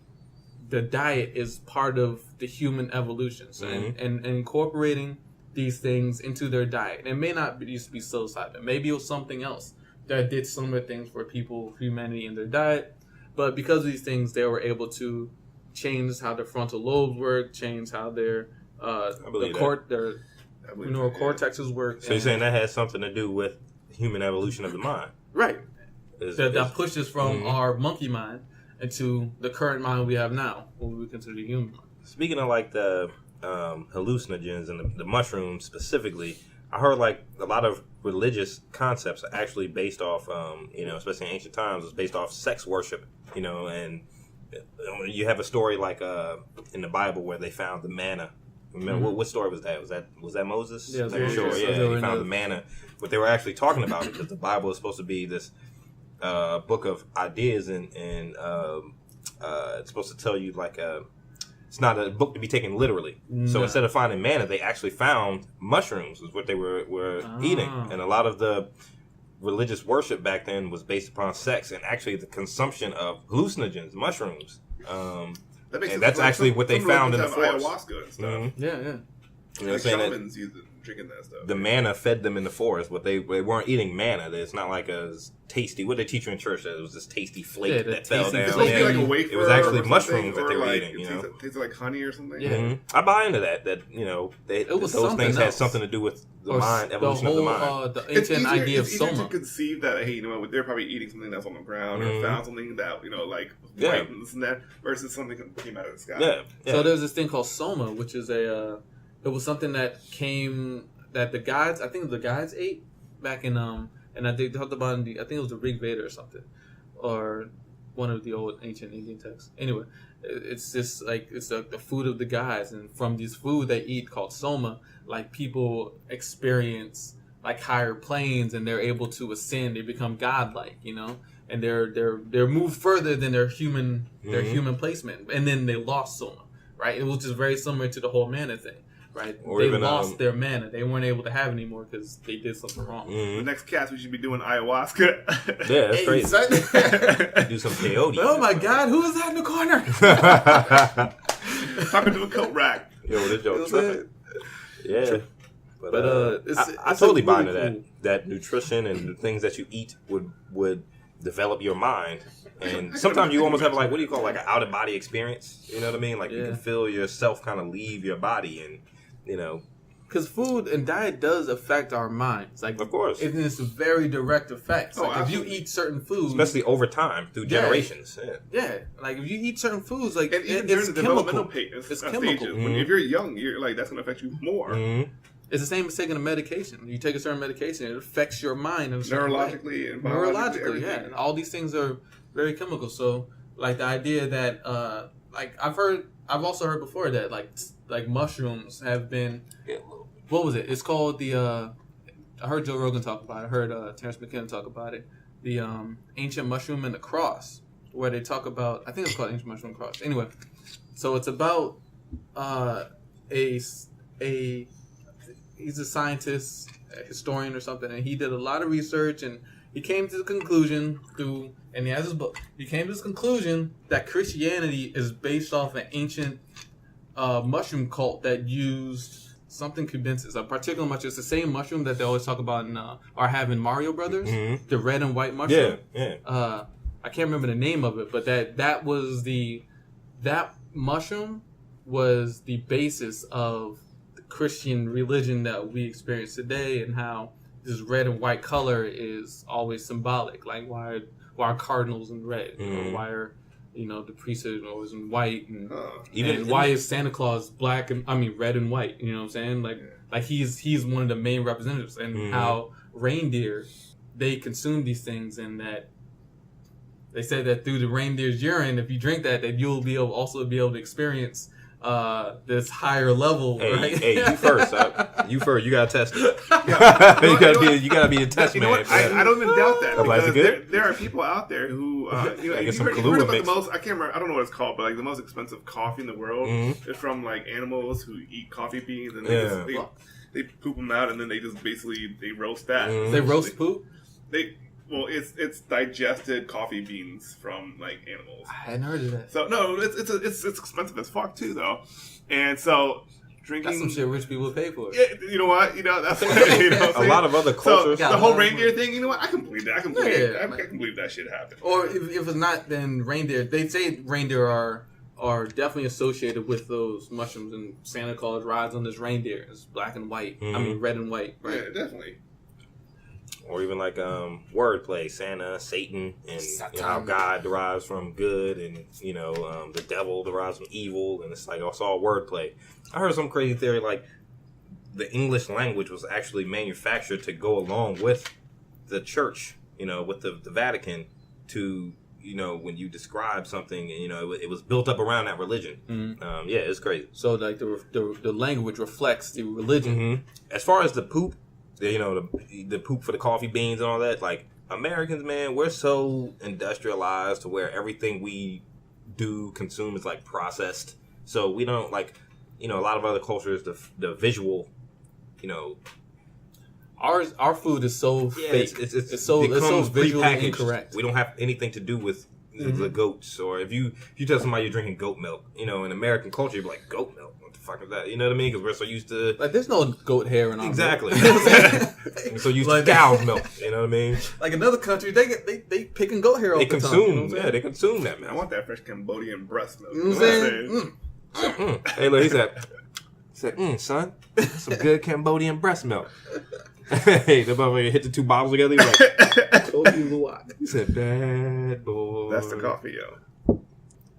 the diet is part of the human evolution, so, and incorporating these things into their diet. It may not used to be psilocybin, maybe it was something else that did similar things for people, humanity in their diet. But because of these things, they were able to change how their frontal lobes work, their believe their I believe neural that, cortexes work. So you're saying that has something to do with human evolution of the mind? Right. Is- That is- pushes from our monkey mind into the current mind we have now, what we consider the human mind. Speaking of like the hallucinogens and the mushrooms specifically, I heard like a lot of religious concepts are actually based off, especially in ancient times, was based off sex worship, and you have a story like in the Bible where they found the manna. Remember what story was that? Was that Moses? Yeah, Like, sure. Yeah, he found the manna. But they were actually talking about it because the Bible is supposed to be this book of ideas, and it's supposed to tell you like it's not a book to be taken literally. So No. instead of finding manna, they actually found mushrooms, is what they were eating. And a lot of the religious worship back then was based upon sex and actually the consumption of hallucinogens, mushrooms. That makes And sense. that's Like, actually some- what they some found in the religions have forest. ayahuasca and stuff. Mhm. Yeah. You know what I'm Like saying? That shamans use it, drinking that stuff. the manna fed them in the forest, but they weren't eating manna. It's not like a tasty. What did they teach you in church? That it was this tasty flake Yeah, the that fell tasty down. It's supposed to be Yeah. like a wafer. It was actually or mushrooms that something, they were or, like, eating. It tasted like honey or something. Yeah. Mhm. I buy into that. That It was those something things had else. something to do with the Or mind, the evolution whole, of the mind. the ancient idea of it's easier soma. to conceive that, hey, they're probably eating something that's on the ground or found something that, like Yeah. white and this and that, versus something that came out of the sky. Yeah. So there's this thing called soma, which is it was something that the gods, I think the gods ate back in and I think they talked about I think it was the Rig Veda or something, or one of the old ancient Indian texts. Anyway, it's just like it's the food of the gods, and from this food they eat called soma, like people experience like higher planes, and they're able to ascend. They become godlike, and they're moved further than their human placement, and then they lost soma, right? It was just very similar to the whole mana thing. Right, Or they even, lost their mana. They weren't able to have it anymore because they did something wrong. The next cast we should be doing ayahuasca. Yeah, that's Hey, crazy. son. Do some peyote. Oh my God, who is that in the corner? Talking to a coat rack. Yo, this joke You know what I'm tripping. Yeah. But it's I totally buy really into that. cool. That nutrition and the things that you eat would develop your mind. And sometimes you almost have like, what do you call like an out of body experience? You know what I mean? Like you Yeah. can feel yourself kind of leave your body, and Because food and diet does affect our minds. Like, Of course. it's very direct effects. Oh, Like, if you absolutely. eat certain foods, especially over time through Yeah. generations. Yeah. yeah, like if you eat certain foods, like And even it's during the chemical. developmental phase, It's stages, chemical. when if you're young, you're like that's going to affect you more Mhm. It's the same as taking a medication. You take a certain medication, it affects your mind in a certain way. neurologically and biologically. Neurologically, yeah. everything. And all these things are very chemical. So, like the idea that, like I've also heard before that like mushrooms have been, what was it? It's called I heard Joe Rogan talk about it. I heard Terrence McKenna talk about it. The ancient mushroom and the cross, where they talk about, I think it's called ancient mushroom and cross. Anyway, so it's about he's a scientist, a historian or something, and he did a lot of research, and he came to the conclusion and he has his book, he came to this conclusion that Christianity is based off an ancient mushroom cult that used something cubensis, a particular mushroom. It's the same mushroom that they always talk about or have in Mario Brothers, the red and white mushroom. Yeah. I can't remember the name of it, but that was that mushroom was the basis of the Christian religion that we experience today, and how this red and white color is always symbolic. Like why are cardinals in red? Or why are the priests are always in white, and why is Santa Claus red and white? You know what I'm saying? Like he's one of the main representatives, and how reindeer, they consume these things, and that they say that through the reindeer's urine, if you drink that you'll be able to experience this higher level. Right? Hey, you first. You first. You gotta test it. You gotta be a test man. I don't even doubt that. Because there are people out there who you heard about the most. I can't remember. I don't know what it's called, but like the most expensive coffee in the world is from like animals who eat coffee beans, and they poop them out, and then they just basically they roast that. They roast poop. Well, it's digested coffee beans from like animals. I hadn't heard of that. So no, it's expensive as fuck too, though. And so drinking, that's some shit rich people pay for. Yeah, you know what? That's a lot of other cultures. So the whole reindeer thing, you know what? I can believe that. I can believe that shit happened. Or if it's not, then reindeer. They say reindeer are definitely associated with those mushrooms, and Santa Claus rides on this reindeer. It's black and white. Red and white. Right? Yeah, definitely. Or even like wordplay, Santa, Satan, and how God derives from good, and the devil derives from evil, and it's like it's all wordplay. I heard some crazy theory like the English language was actually manufactured to go along with the church, with the Vatican, to when you describe something, it was built up around that religion. Yeah, it's crazy. So like the language reflects the religion. As far as the poop. The poop for the coffee beans and all that. Like Americans, man, we're so industrialized to where everything we do consume is like processed. So we don't like, a lot of other cultures, the visual, Our food is so fake. It's so visually incorrect. We don't have anything to do with the goats. Or if you tell somebody you're drinking goat milk, in American culture, you'd be like, goat milk? What the fuck is that? You know what I mean? Because we're so used to... Like, there's no goat hair in our exactly. milk. We're so used to cow's milk. You know what I mean? Like, another country, they picking goat hair off the tongue. They consume that, man. I want that fresh Cambodian breast milk. You know what I'm saying? Hey, look, he said, son, some good Cambodian breast milk. Hey, the motherfucker hit the two bottles together. He's like, told you what? He said, bad boy. That's the coffee, yo.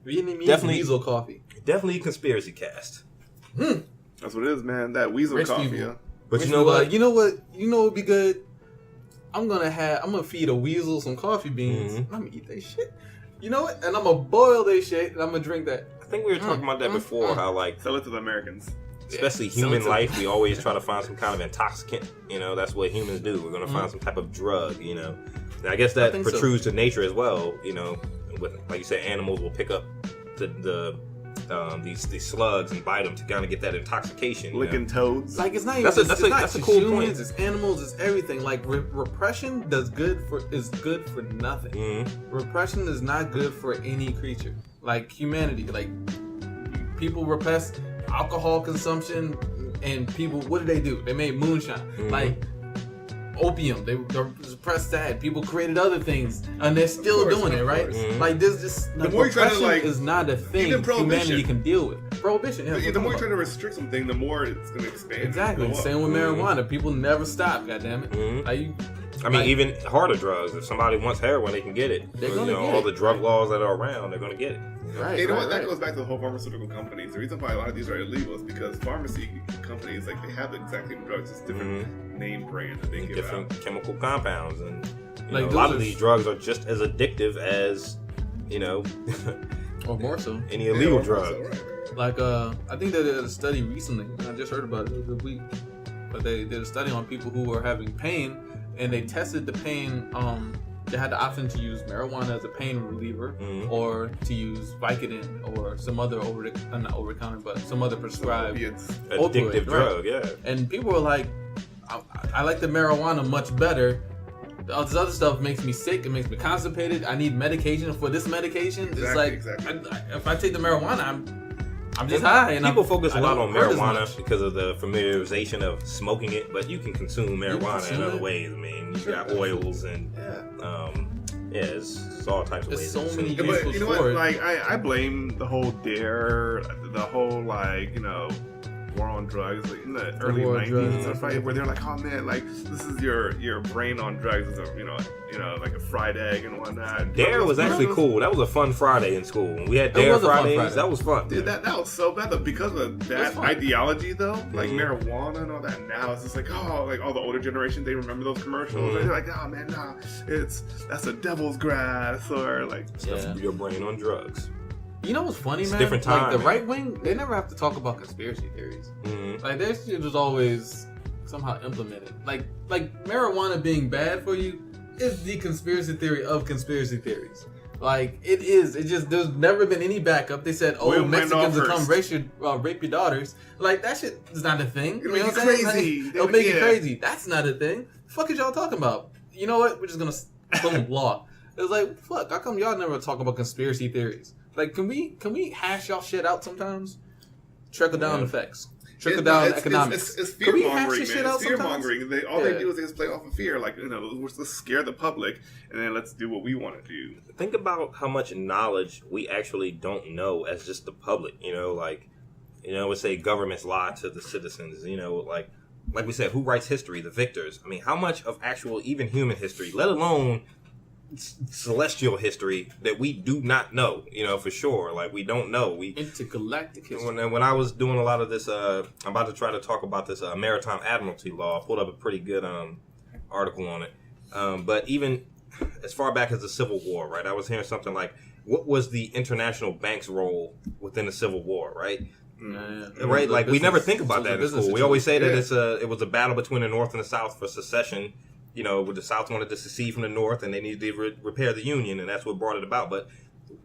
Vietnamese weasel coffee. Definitely a conspiracy cast. That's what it is, man. That weasel Rich coffee, people. yo. But you know what? You know what would be good? I'm gonna feed a weasel some coffee beans. I'm gonna eat that shit. You know what? And I'm gonna boil that shit, and I'm gonna drink that. I think we were talking about that before. How like sell it to the Americans. Especially human life, we always try to find some kind of intoxicant. That's what humans do. We're going to find some type of drug, And I guess that protrudes to nature as well, With, like you said, animals will pick up these slugs and bite them to kind of get that intoxication. Licking toads. Like, it's not even... That's a cool point. It's animals, it's everything. Like, repression is good for nothing. Repression is not good for any creature. Like, humanity. Like, people repress alcohol consumption, and people, what did? They made moonshine. Like opium. They suppressed that. People created other things, and they're still doing it, right? Like this the more you try to is not a thing humanity can deal with. Prohibition. Yeah, the more you try to restrict something, the more it's going to expand. Exactly. Same with marijuana. People never stop. Goddamn it. Even harder drugs. If somebody wants heroin, they can get it. They're gonna get all the drug laws that are around, they're going to get it. Right, you know what? That goes back to the whole pharmaceutical companies. The reason why a lot of these are illegal is because pharmacy companies, like, they have the exact same drugs, just different name brands that they give different out. Chemical compounds, and like, a lot of these drugs are just as addictive as or more so, any illegal drug. So, right. Like I think they did a study recently. I just heard about it the week, but they did a study on people who were having pain, and they tested the pain. They had the option to use marijuana as a pain reliever, or to use Vicodin or some other not over-the-counter, but some other prescribed addictive drug. Yeah. And people were like, I like the marijuana much better. All this other stuff makes me sick. It makes me constipated. I need medication for this medication. If I take the marijuana, I'm just high. And people focus a lot on marijuana because of the familiarization of smoking it, but you can consume marijuana in other ways. I mean, you got oils and Yeah, it's all types of There's ways. so to many consume. But useful you know what? stories. Like, I blame the whole dare, the whole war on drugs in the early war on 90s drugs. and stuff, right? Where they're like, oh man, like this is your brain on drugs, is like a fried egg and whatnot. Dare was actually cool. That was a fun Friday in school. When we had Dare was a fun Fridays. Friday. That was fun. Dude, that was so bad though, because of that fun. ideology though, like Mhm. marijuana and all that. Now it's just like, oh, like all the older generation, they remember those commercials. Mhm. And they're like, oh man, nah, that's a devil's grass, or like, Yeah. Your brain on drugs. You know what's funny, It's a man? different time, Like the man. right wing, they never have to talk about conspiracy theories. Mm-hmm. Like their shit was always somehow implemented. Like marijuana being bad for you is the conspiracy theory of conspiracy theories. Like it is. It just there's never been any backup. They said, "Oh, We'll win Mexicans will all come first. rape your daughters." Like that shit is not a thing. It'll You know make what you I'm saying? crazy. Like, it'll make you Yeah. crazy. That's not a thing. Fuck is y'all talking about? You know what? We're just gonna boom law. It was like, fuck. How come y'all never talk about conspiracy theories? Like, can we hash y'all shit out sometimes? Trickle down Yeah. effects. Trickle down economics. It's Can we fear hash mongering, this man. shit out It's fear sometimes? mongering. All they Yeah. do is they just play off of fear. Like, let's scare the public, and then let's do what we want to do. Think about how much knowledge we actually don't know as just the public. We say governments lie to the citizens. Like we said, who writes history? The victors. I mean, how much of actual even human history, let alone celestial history, that we do not know? For sure. Like we don't know. Intergalactic history. When I was doing a lot of this, I'm about to try to talk about this maritime admiralty law. I pulled up a pretty good article on it. But even as far back as the Civil War, right? I was hearing something like, what was the international bank's role within the Civil War, right? Right, like we never think about that in school. We always say that it was a battle between the North and the South for secession. Where the South wanted to secede from the North, and they needed to repair the Union, and that's what brought it about. But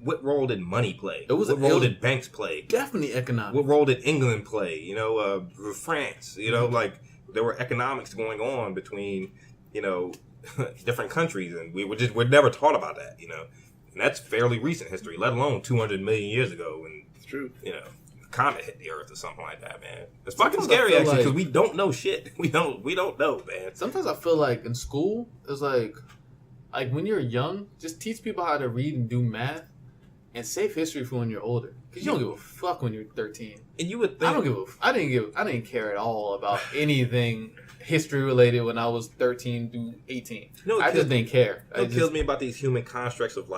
what role did money play? What role did banks play? Definitely economics. What role did England play? France. Like there were economics going on between different countries, and we're never taught about that. And that's fairly recent history, let alone 200 million years ago. And It's true. a comet hit the Earth or something like that, man. It's Sometimes fucking scary I feel actually, because like- we don't know shit. We don't know, man. Sometimes I feel like in school, it's like when you're young, just teach people how to read and do math, and save history for when you're older. Because you don't give a fuck when you're 13. And you would think I didn't care at all about anything history related when I was 13 through 18. I just didn't care. What kills me about these human constructs of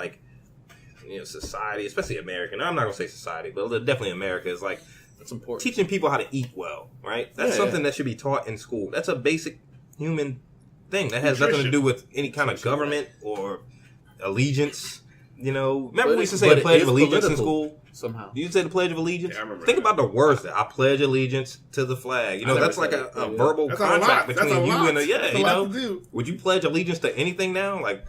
society, especially American. I'm not gonna say society, but definitely America is like It's important. teaching people how to eat well, right? That's something that should be taught in school. That's a basic human thing that has nothing to do with any kind of government or allegiance. Remember we used to say the Pledge of Allegiance in school? Somehow. You say the Pledge of Allegiance? Yeah, I remember Think that. about the words that I pledge allegiance to the flag. never That's like said a it. verbal That's a contract lot. That's between a you lot. and That's a lot to do. Would you pledge allegiance to anything now? Like,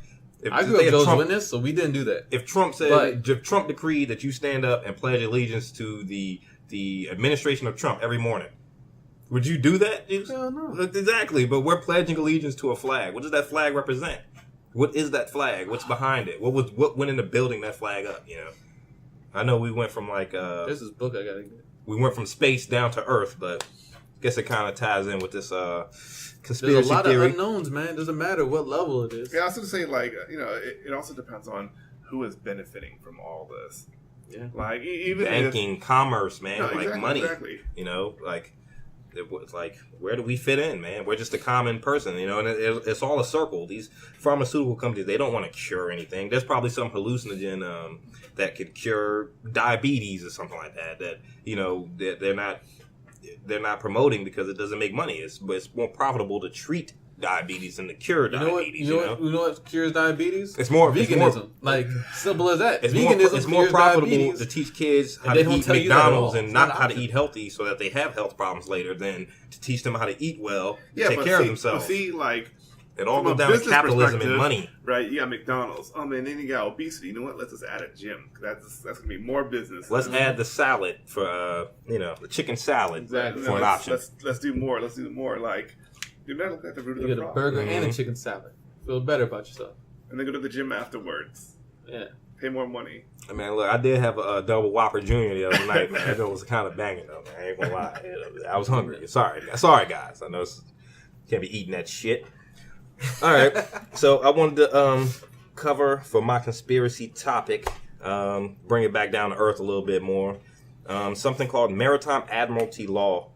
I grew up Joe's Witness, so we didn't do that. if Trump said, But- if Trump decreed that you stand up and pledge allegiance to the administration of Trump every morning, would you do that? Hell no. Exactly, but we're pledging allegiance to a flag. What does that flag represent? What is that flag? What's behind it? What went into building that flag up? I know we went from There's this book I gotta get. we went from space down to Earth, but I guess it kind of ties in with this There's conspiracy a lot theory. of unknowns, man. Doesn't matter what level it is. Yeah, I was going to say, it also depends on who is benefiting from all this. Yeah. Like, even Banking, commerce, man, No, like exactly, money. exactly. It was like, where do we fit in, man? We're just a common person, and it's all a circle. These pharmaceutical companies, they don't want to cure anything. There's probably some hallucinogen that could cure diabetes or something like that. That they're not promoting because it doesn't make money. It's more profitable to treat diabetes than to cure diabetes. You know what cures diabetes? It's more veganism. Like simple as that. It's Veganism more cures profitable diabetes. to teach kids how And they to don't eat tell you that at McDonald's all. and It's not not how to optional. eat healthy so that they have health problems later than to teach them how to eat well, Yeah, take but care see, of themselves. But see, like, It all from goes a down to business capitalism and perspective, money. Right, you got McDonald's. Oh man, then you got obesity. You know what? Let's just add a gym. That's gonna be more business. Let's add the salad for the chicken salad Exactly. for an option. Let's do more. Let's do more. Like, you're not looking at the root You of the get a problem. burger and a Mhm. chicken salad. Feel better about yourself. And then go to the gym afterwards. Yeah. Pay more money. I mean, look, I did have a double Whopper Junior the other night, man. That was kind of banging though, man. I ain't gonna lie. I was hungry. Sorry, guys. I know can't be eating that shit. All right, so I wanted to cover for my conspiracy topic, bring it back down to earth a little bit more. Something called Maritime Admiralty Law.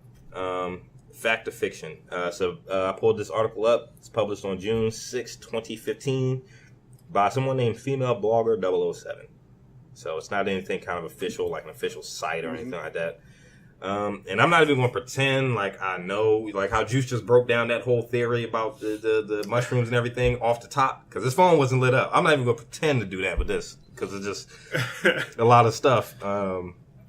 Fact or fiction. I pulled this article up. It's published on June 6, 2015 by someone named Female Blogger 007. So it's not anything kind of official, like an official site or anything like that. And I'm not even going to pretend like I know, like how Juice just broke down that whole theory about the mushrooms and everything off the top, because his phone wasn't lit up. I'm not even going to pretend to do that with this, because it's just a lot of stuff.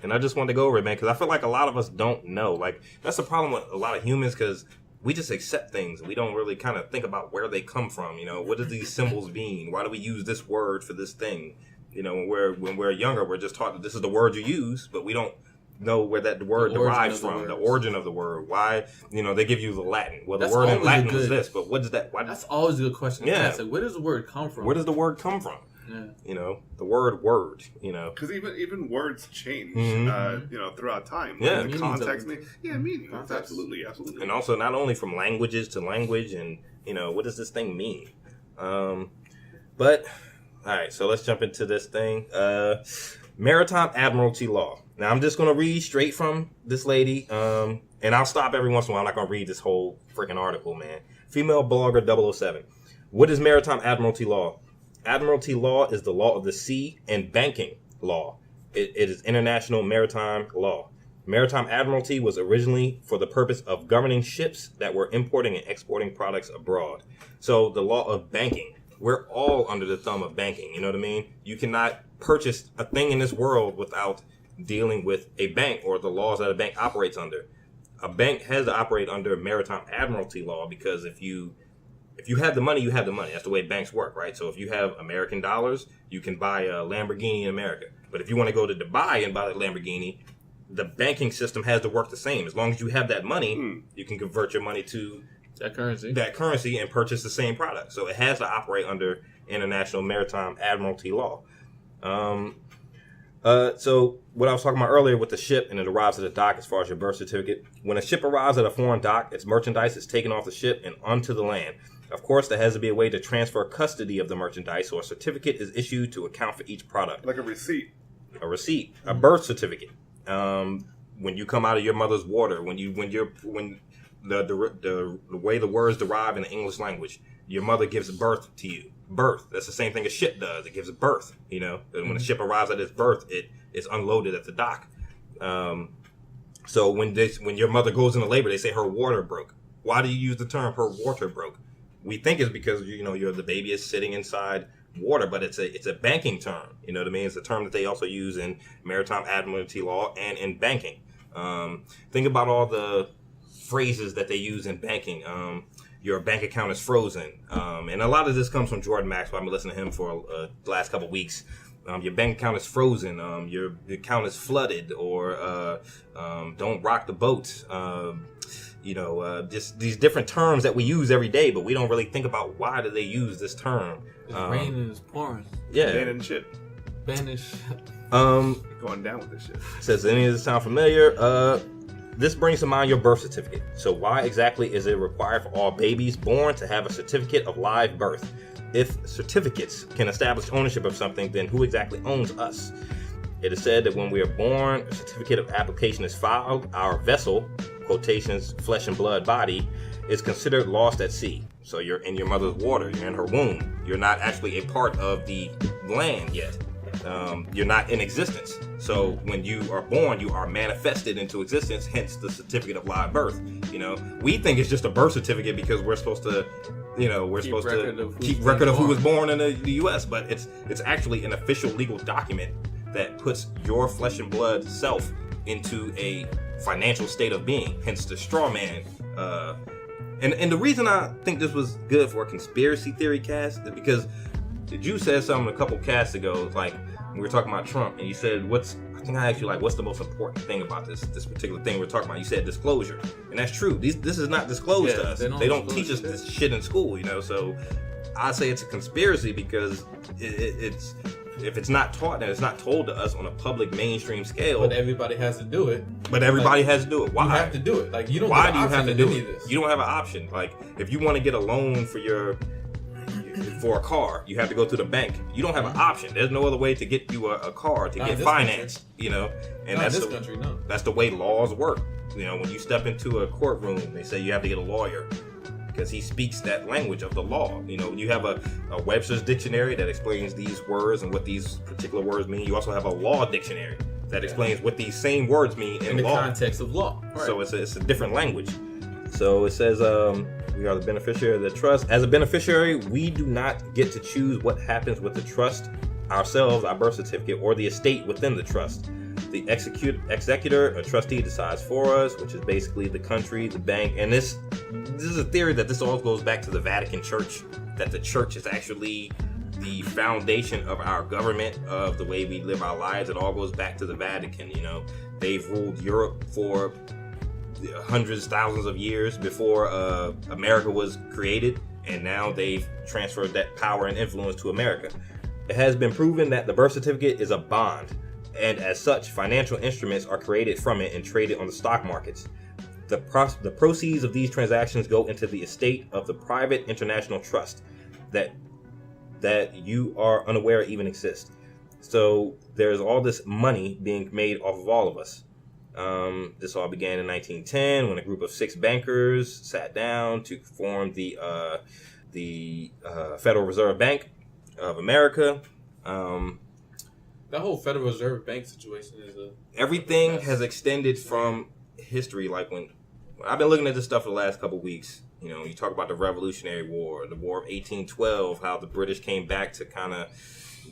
And I just wanted to go over it, man, because I feel like a lot of us don't know. Like, that's the problem with a lot of humans, because we just accept things. We don't really kind of think about where they come from. You know, what do these symbols mean? Why do we use this word for this thing? You know, when we're younger, we're just taught that this is the word you use, but we don't know where that word derives from, the origin of the word. Why, you know, they give you the Latin. Well, the word in Latin was this, but what is that? Why? That's always a good question. Yeah. Like, where does the word come from? Where does the word come from? Yeah. You know, the word, you know. Because even words change, Mm-hmm. you know, throughout time. Yeah. The context. Meaning. Absolutely. And also not only from languages to language and, you know, what does this thing mean? But, all right, so let's jump into this thing. Maritime Admiralty Law. Now, I'm just going to read straight from this lady, and I'll stop every once in a while. I'm not going to read this whole freaking article, man. Female Blogger 007. What is Maritime Admiralty Law? Admiralty law is the law of the sea and banking law. It is international maritime law. Maritime admiralty was originally for the purpose of governing ships that were importing and exporting products abroad. So the law of banking, we're all under the thumb of banking. You know what I mean? You cannot purchase a thing in this world without dealing with a bank or the laws that a bank operates under. A bank has to operate under maritime admiralty law, because if you have the money, you have the money. That's the way banks work, right? So if you have American dollars, you can buy a Lamborghini in America. But if you want to go to Dubai and buy a Lamborghini, the banking system has to work the same. As long as you have that money, you can convert your money to that currency and purchase the same product. So it has to operate under international maritime admiralty law. So what I was talking about earlier with the ship and it arrives at the dock as far as your birth certificate. When a ship arrives at a foreign dock, its merchandise is taken off the ship and onto the land. Of course, there has to be a way to transfer custody of the merchandise, so a certificate is issued to account for each product. Like a receipt. A birth certificate. When you come out of your mother's water, when the way the words derive in the English language, your mother gives birth to you. Birth. That's the same thing a ship does. It gives birth, you know. And when a ship arrives at its birth, it's unloaded at the dock. So when your mother goes into labor, they say her water broke. Why do you use the term her water broke? We think it's because, you know, the baby is sitting inside water, but it's a banking term. You know what I mean? It's a term that they also use in maritime admiralty law and in banking. Think about all the phrases that they use in banking. Your bank account is frozen. And a lot of this comes from Jordan Maxwell. I've been listening to him for the last couple of weeks. Your bank account is frozen. Your account is flooded, or don't rock the boat. Just these different terms that we use every day, but we don't really think about why do they use this term. It's raining, it's pouring. Yeah. Banning shit. Going down with this shit. Says, any of this sound familiar? This brings to mind your birth certificate. So why exactly is it required for all babies born to have a certificate of live birth? If certificates can establish ownership of something, then who exactly owns us? It is said that when we are born, a certificate of application is filed. Our vessel, quotations, flesh and blood body, is considered lost at sea. So you're in your mother's water, you're in her womb. You're not actually a part of the land yet. You're not in existence. So when you are born, you are manifested into existence, hence the certificate of live birth. You know, we think it's just a birth certificate because we're supposed to, keep record of who was born in the U.S., but it's actually an official legal document that puts your flesh and blood self into a financial state of being, hence the straw man. And the reason I think this was good for a conspiracy theory cast is because the Jew said something a couple casts ago, like we were talking about Trump, and you said, I asked you, like, what's the most important thing about this particular thing we're talking about? You said disclosure. And that's true. This is not disclosed to us. They don't teach us this shit in school, you know? So I say it's a conspiracy because it's if it's not taught and it's not told to us on a public mainstream scale. But everybody has to do it. Why? You have to do it. Like, you don't. Why do you have to do it? You don't have an option. Like, if you want to get a loan for your for a car, you have to go to the bank. You don't have an option. There's no other way to get you a car to get financed. You know, and that's that's the way laws work. You know, when you step into a courtroom, they say you have to get a lawyer because he speaks that language of the law. You know, you have a Webster's dictionary that explains these words and what these particular words mean. You also have a law dictionary that explains what these same words mean in the law. context of law. Right. So it's a different language. So it says, we are the beneficiary of the trust. As a beneficiary, we do not get to choose what happens with the trust ourselves, our birth certificate, or the estate within the trust. The executor, a trustee, decides for us, which is basically the country, the bank. And this is a theory that this all goes back to the Vatican Church, that the church is actually the foundation of our government, of the way we live our lives. It all goes back to the Vatican. You know, they've ruled Europe for hundreds, thousands of years before America was created, and now they've transferred that power and influence to America. It has been proven that the birth certificate is a bond, and as such, financial instruments are created from it and traded on the stock markets. The proceeds of these transactions go into the estate of the private international trust that you are unaware even exists. So there's all this money being made off of all of us. This all began in 1910 when a group of 6 bankers sat down to form the Federal Reserve Bank of America. That whole Federal Reserve Bank situation is everything has extended from history. Like when I've been looking at this stuff for the last couple of weeks. You know, you talk about the Revolutionary War, the War of 1812, how the British came back to kind of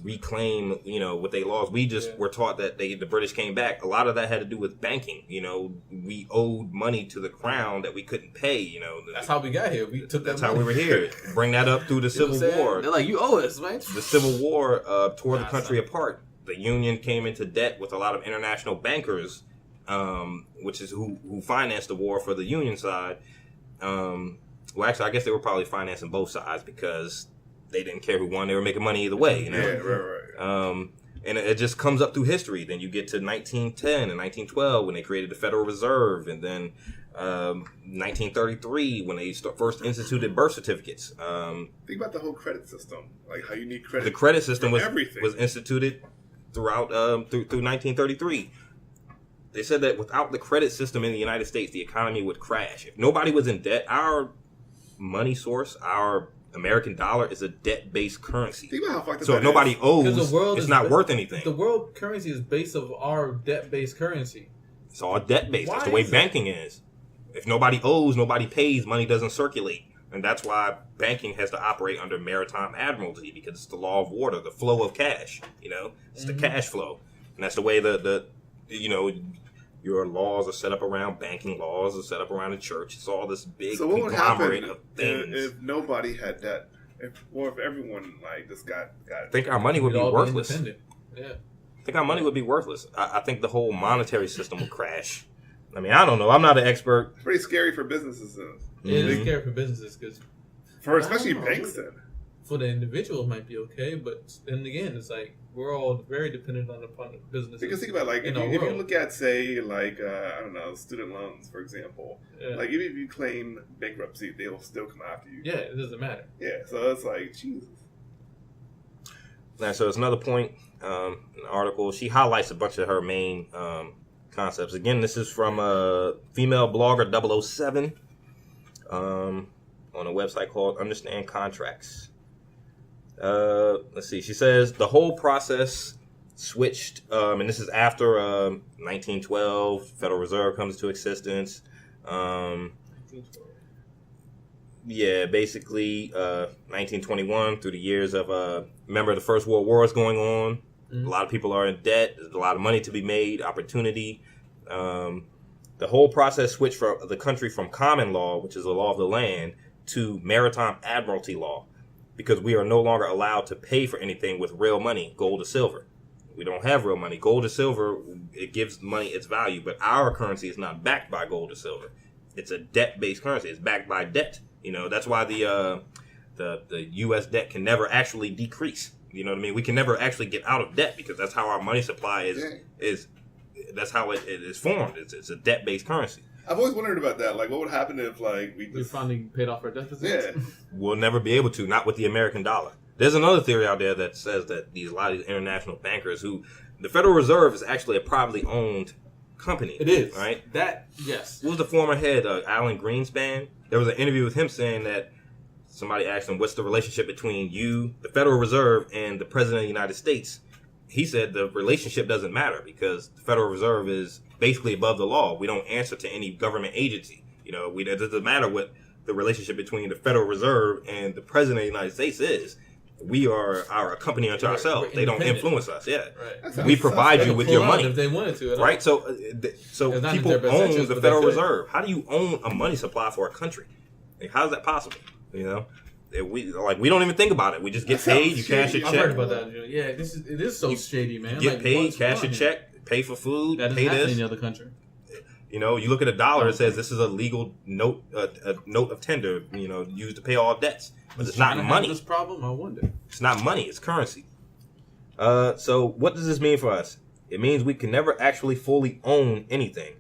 reclaim, you know, what they lost. We just were taught that the British came back. A lot of that had to do with banking. You know, we owed money to the crown that we couldn't pay. You know, that's how we got here. We took that's how we were here. Bring that up through the Civil War. They're like, you owe us, man. The Civil War tore the country apart. The Union came into debt with a lot of international bankers, which is who financed the war for the Union side. Well, actually, I guess they were probably financing both sides because they didn't care who won. They were making money either way, you know? Yeah, right. And it just comes up through history. Then you get to 1910 and 1912 when they created the Federal Reserve, and then 1933 when they first instituted birth certificates. Think about the whole credit system, like how you need credit. The credit system was instituted throughout through 1933. They said that without the credit system in the United States, the economy would crash. If nobody was in debt, our money source, our American dollar, is a debt-based currency. Think about how fucked up so if nobody owes, it's not worth anything. The world currency is based of our debt-based currency. It's all debt-based. That's the way banking is. If nobody owes, nobody pays, money doesn't circulate. And that's why banking has to operate under maritime admiralty, because it's the law of water, the flow of cash. You know, it's the cash flow. And that's the way the you know, your laws are set up around banking, laws are set up around the church. It's all this big conglomerate of things. If nobody had that, if everyone like just got I think our money would be worthless. Yeah. I think our money would be worthless. I think the whole monetary system would crash. I mean, I don't know. I'm not an expert. It's pretty scary for businesses. It is scary for businesses because especially banks then. For the individual, it might be okay, but then again, it's like we're all very dependent upon the business. Because think about if you look at, say, like I don't know, student loans, for example. Yeah. Like even if you claim bankruptcy, they'll still come after you. Yeah, it doesn't matter. Yeah, so it's like Jesus. Now, so it's another point in the article. She highlights a bunch of her main concepts. Again, this is from a female blogger 007 on a website called Understand Contracts. Let's see. She says the whole process switched, and this is after 1912. Federal Reserve comes into existence. Yeah, basically 1921 through the years of remember the First World War is going on. A lot of people are in debt. There's a lot of money to be made, opportunity. The whole process switched for the country from common law, which is the law of the land, to maritime admiralty law, because we are no longer allowed to pay for anything with real money, gold or silver. We don't have real money. Gold or silver, it gives money its value, but our currency is not backed by gold or silver. It's a debt-based currency. It's backed by debt. You know, that's why the U.S. debt can never actually decrease. You know what I mean? We can never actually get out of debt because that's how our money supply is. That's how it is formed. It's a debt-based currency. I've always wondered about that. Like, what would happen if, like, we finally paid off our deficits? Yeah. We'll never be able to, not with the American dollar. There's another theory out there that says that a lot of these international bankers the Federal Reserve is actually a privately owned company. It is. Right? Yes. Who was the former head, Alan Greenspan? There was an interview with him saying that somebody asked him, what's the relationship between you, the Federal Reserve, and the President of the United States? He said the relationship doesn't matter because the Federal Reserve is basically above the law. We don't answer to any government agency. It doesn't matter what the relationship between the Federal Reserve and the President of the United States is. We are a company unto ourselves. They don't influence us. Yeah, right. We provide you with your money if they wanted to. Right. So people own the Federal Reserve. How do you own a money supply for a country? Like, how is that possible? We don't even think about it. We just get paid. You cash your check. I've heard about that. Yeah, it is so shady, man. Get paid, cash your check, pay for food, that pay this. this. In any other country. You look at a dollar. It says this is a legal note, a note of tender. Used to pay all debts, but it's not money. This problem, I wonder. It's not money. It's currency. So what does this mean for us? It means we can never actually fully own anything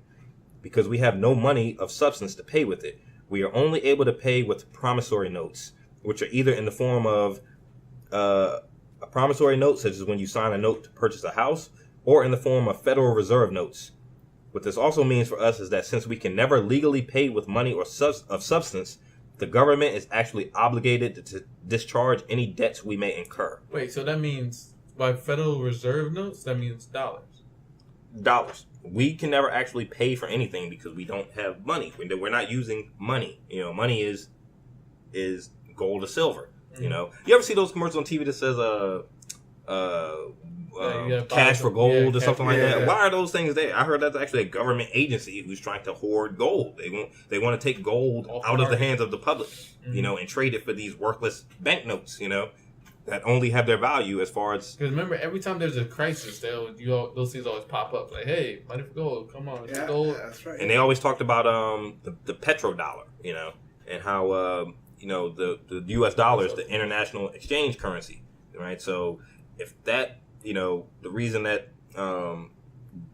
because we have no money of substance to pay with it. We are only able to pay with promissory notes, which are either in the form of a promissory note, such as when you sign a note to purchase a house, or in the form of Federal Reserve notes. What this also means for us is that since we can never legally pay with money or of substance, the government is actually obligated to discharge any debts we may incur. Wait, so that means by Federal Reserve notes, that means dollars? Dollars. We can never actually pay for anything because we don't have money. We're not using money. Money is gold or silver. Mm-hmm. You ever see those commercials on TV that says cash for gold or something like that? Why are those things there? I heard that's actually a government agency who's trying to hoard gold. They want to take gold out of the hands of the public, and trade it for these worthless banknotes, that only have their value as far as. Because remember, every time there's a crisis, those things always pop up. Like, hey, money for gold, come on, it's gold. That's right. And they always talked about the petrodollar, and how the U.S. dollar is the international exchange currency, right? So if that, the reason that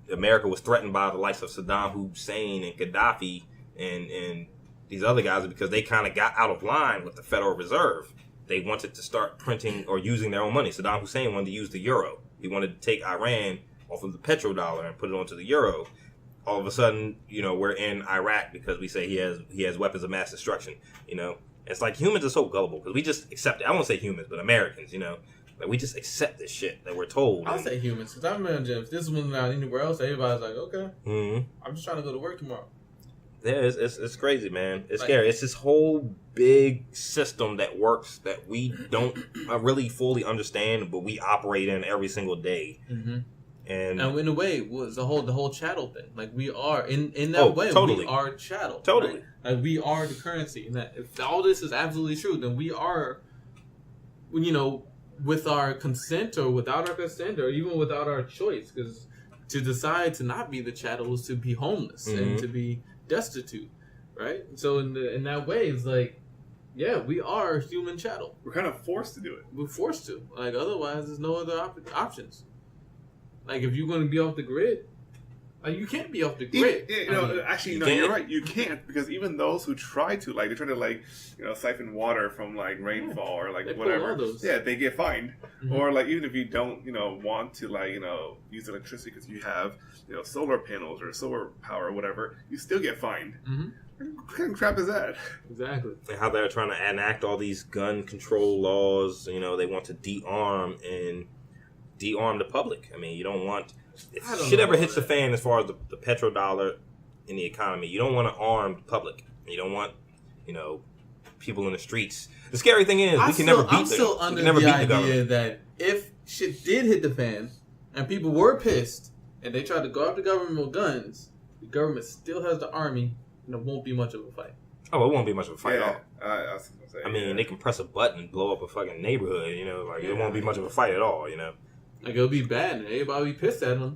America was threatened by the likes of Saddam Hussein and Gaddafi and these other guys is because they kind of got out of line with the Federal Reserve. They wanted to start printing or using their own money. Saddam Hussein wanted to use the euro. He wanted to take Iran off of the petrodollar and put it onto the euro. All of a sudden, we're in Iraq because we say he has weapons of mass destruction. It's like humans are so gullible because we just accept it. I won't say humans, but Americans, like we just accept this shit that we're told. I'll say humans because I imagine if this was not anywhere else, everybody's like, okay, I'm just trying to go to work tomorrow. Yeah, it's crazy, man. It's scary. It's this whole big system that works that we don't really fully understand, but we operate in every single day. Mm-hmm. And in a way, was the whole chattel thing. Like we are in that way, totally. We are chattel. Totally, right? Like we are the currency. And that if all this is absolutely true, then we are, with our consent or without our consent or even without our choice, because to decide to not be the chattel is to be homeless and to be destitute, right? So in that way, it's like, yeah, we are human chattel. We're kind of forced to do it. We're forced to. Like otherwise, there's no other options. Like if you're going to be off the grid, like you can't be off the grid. You're right. You can't because even those who try to, like, they try to siphon water from like rainfall or like whatever. Yeah, they get fined. Mm-hmm. Or like even if you don't want to use electricity because you have solar panels or solar power or whatever, you still get fined. Mm-hmm. What kind of crap is that? Exactly. And how they're trying to enact all these gun control laws. They want to de-arm the public. I mean, you don't want. If shit ever hits the fan as far as the petrodollar in the economy, you don't want to arm the public. You don't want, people in the streets. The scary thing is, we can never beat the idea that if shit did hit the fan and people were pissed and they tried to go after the government with guns, the government still has the army and it won't be much of a fight. Oh, it won't be much of a fight at all. I was gonna say, I mean, they can press a button and blow up a fucking neighborhood. It won't be much of a fight at all. Like, it'll be bad, and everybody will be pissed at them.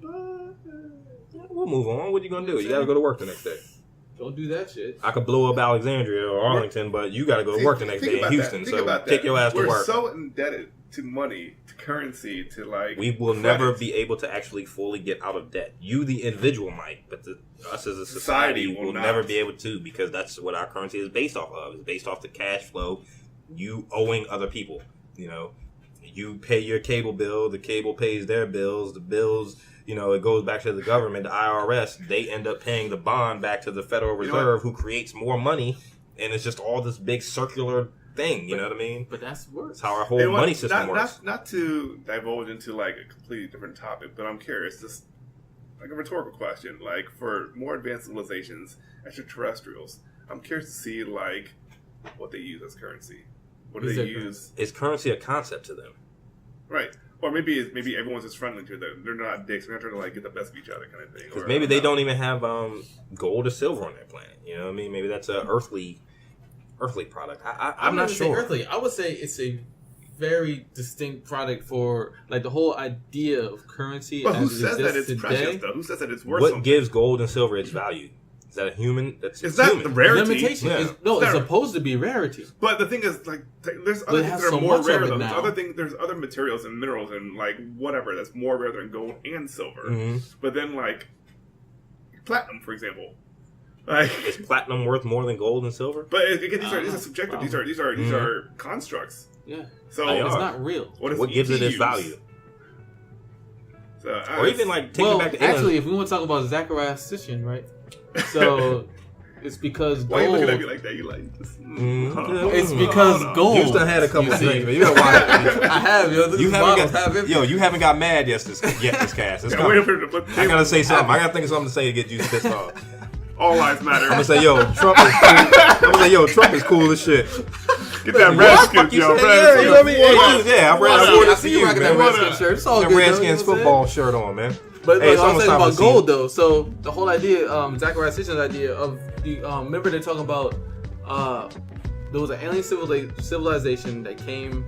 We'll move on. What are you going to do? You got to go to work the next day. Don't do that shit. I could blow up Alexandria or Arlington, but you got to go to work the next day in Houston, so take your ass to work. We're so indebted to money, to currency, to like. We will never be able to actually fully get out of debt. You, the individual, might, but us as a society will never be able to, because that's what our currency is based off of. It's based off the cash flow, you owing other people. You know, you pay your cable bill, the cable pays their bills, the bills, you know, it goes back to the government, the IRS. They end up paying the bond back to the Federal Reserve, who creates more money, and it's just all this big circular thing, you know what I mean? But that's worse. That's how our whole money system works. Not to divulge into like a completely different topic, but I'm curious, just like a rhetorical question, like for more advanced civilizations, extraterrestrials, I'm curious to see like what they use as currency. What do they use? Is currency a concept to them? Right. Or maybe everyone's just friendly to them. They're not dicks. They're not trying to like get the best of each other, kind of thing. Because maybe they don't even have gold or silver on their planet. You know what I mean? Maybe that's an earthly product. I'm not sure. Earthly. I would say it's a very distinct product for like the whole idea of currency. But who as says that it's today. precious though? Who says that it's worth What something? gives gold and silver its value? Is that a human? It's not human. the rarity. Limitation. Yeah. It's supposed to be rarity. But the thing is, like, there's other things that are so more much rare of it though. now. There's other materials and minerals and like whatever that's more rare than gold and silver. Mm-hmm. But then like platinum, for example, like Is platinum worth more than gold and silver? But again, these are subjective. These are constructs. Yeah. So It's not real. What gives it its value? So, Or even like taking back to actually, if we want to talk about Zachariah Sitchin, right? So it's because why are you gold. looking at me like that? You like this? It's because gold. Houston had a couple You see. things, man. You gotta watch it. I have, yo. You haven't got mad yet this cast. It's coming. I gotta say something. I gotta think of something to say to get you pissed off. All lives matter. I'm gonna say, yo, Trump is cool. I'm gonna say, yo, Trump is cool as shit. Get that Redskins, yo. Yeah, you know what I mean? Yeah, I wore I this see to you you, rocking that man. Redskins shirt. It's all That good. Redskins football shirt on, man. But Hey, look, I was it's saying almost about time to gold though. So the whole idea, Zachariah Sitchin's idea of the remember they're talking about there was an alien civilization that came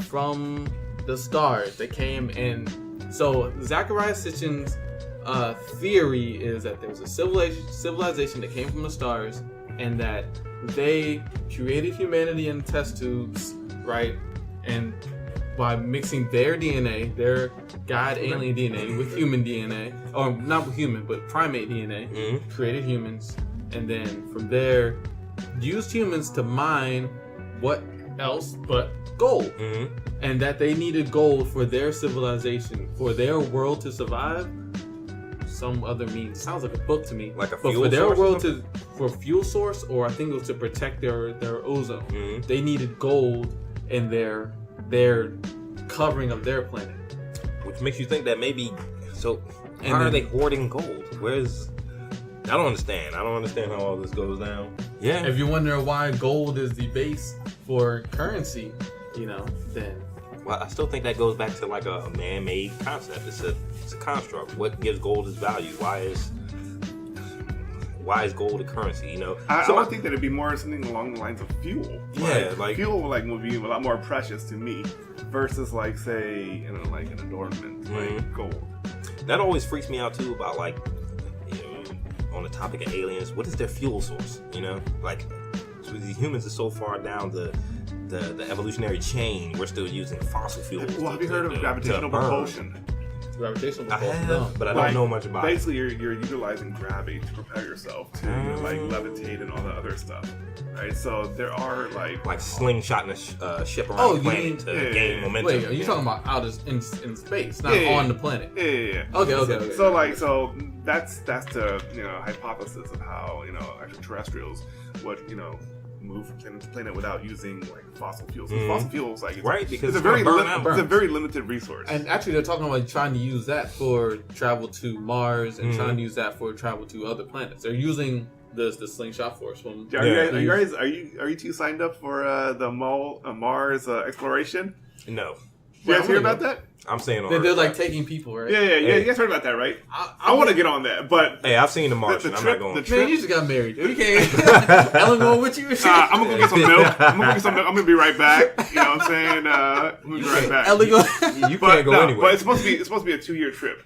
from the stars. That came and so Zachariah Sitchin's theory is that there was a civilization that came from the stars and that they created humanity in test tubes, right? And by mixing their DNA, their god alien DNA with human DNA, or not with human, but primate DNA, created humans, and then from there, used humans to mine what else but gold. And that they needed gold for their civilization, for their world to survive. Some other means. Sounds like a book to me. Like a but fuel for their source world for fuel source, or I think it was to protect their ozone. They needed gold in their covering of their planet. Which makes you think that maybe. So why are they hoarding gold? Where's? I don't understand. I don't understand how all this goes down. Yeah. If you're wondering why gold is the base for currency, then. Well, I still think that goes back to like a man-made concept. It's a construct. What gives gold its value? Why is gold a currency? I would think that it'd be more something along the lines of fuel. Yeah, like fuel would be a lot more precious to me versus like say like an adornment like gold. That always freaks me out too about like on the topic of aliens. What is their fuel source? Like so these humans are so far down the evolutionary chain, we're still using fossil fuels. Well, have you heard of gravitational propulsion? Gravitational I propulsion. have, but I don't know much about it. Basically, you're utilizing gravity to propel yourself to like levitate and all that other stuff, right? So there are like slingshotting a ship around the planet to gain momentum. Wait, are you talking about out in space, not on the planet? Yeah. Okay. So that's the hypothesis of how extraterrestrials would move from planet to planet without using like fossil fuels. Fossil fuels, like because it's a very limited resource. And actually, they're talking about trying to use that for travel to Mars and trying to use that for travel to other planets. They're using the slingshot force from. Are you two signed up for the Mars exploration? No. You guys hear about that? I'm saying they're like taking people, right? Yeah. You guys heard about that, right? I want to get on that, but hey, I've seen the Martian. I'm not going. Man, you just got married. We can't. Ellen going with you? I'm gonna go get some milk. I'm gonna be right back. You know what I'm saying? I'm gonna be right back. Ellen you can't go anywhere. But it's supposed to be a 2-year trip.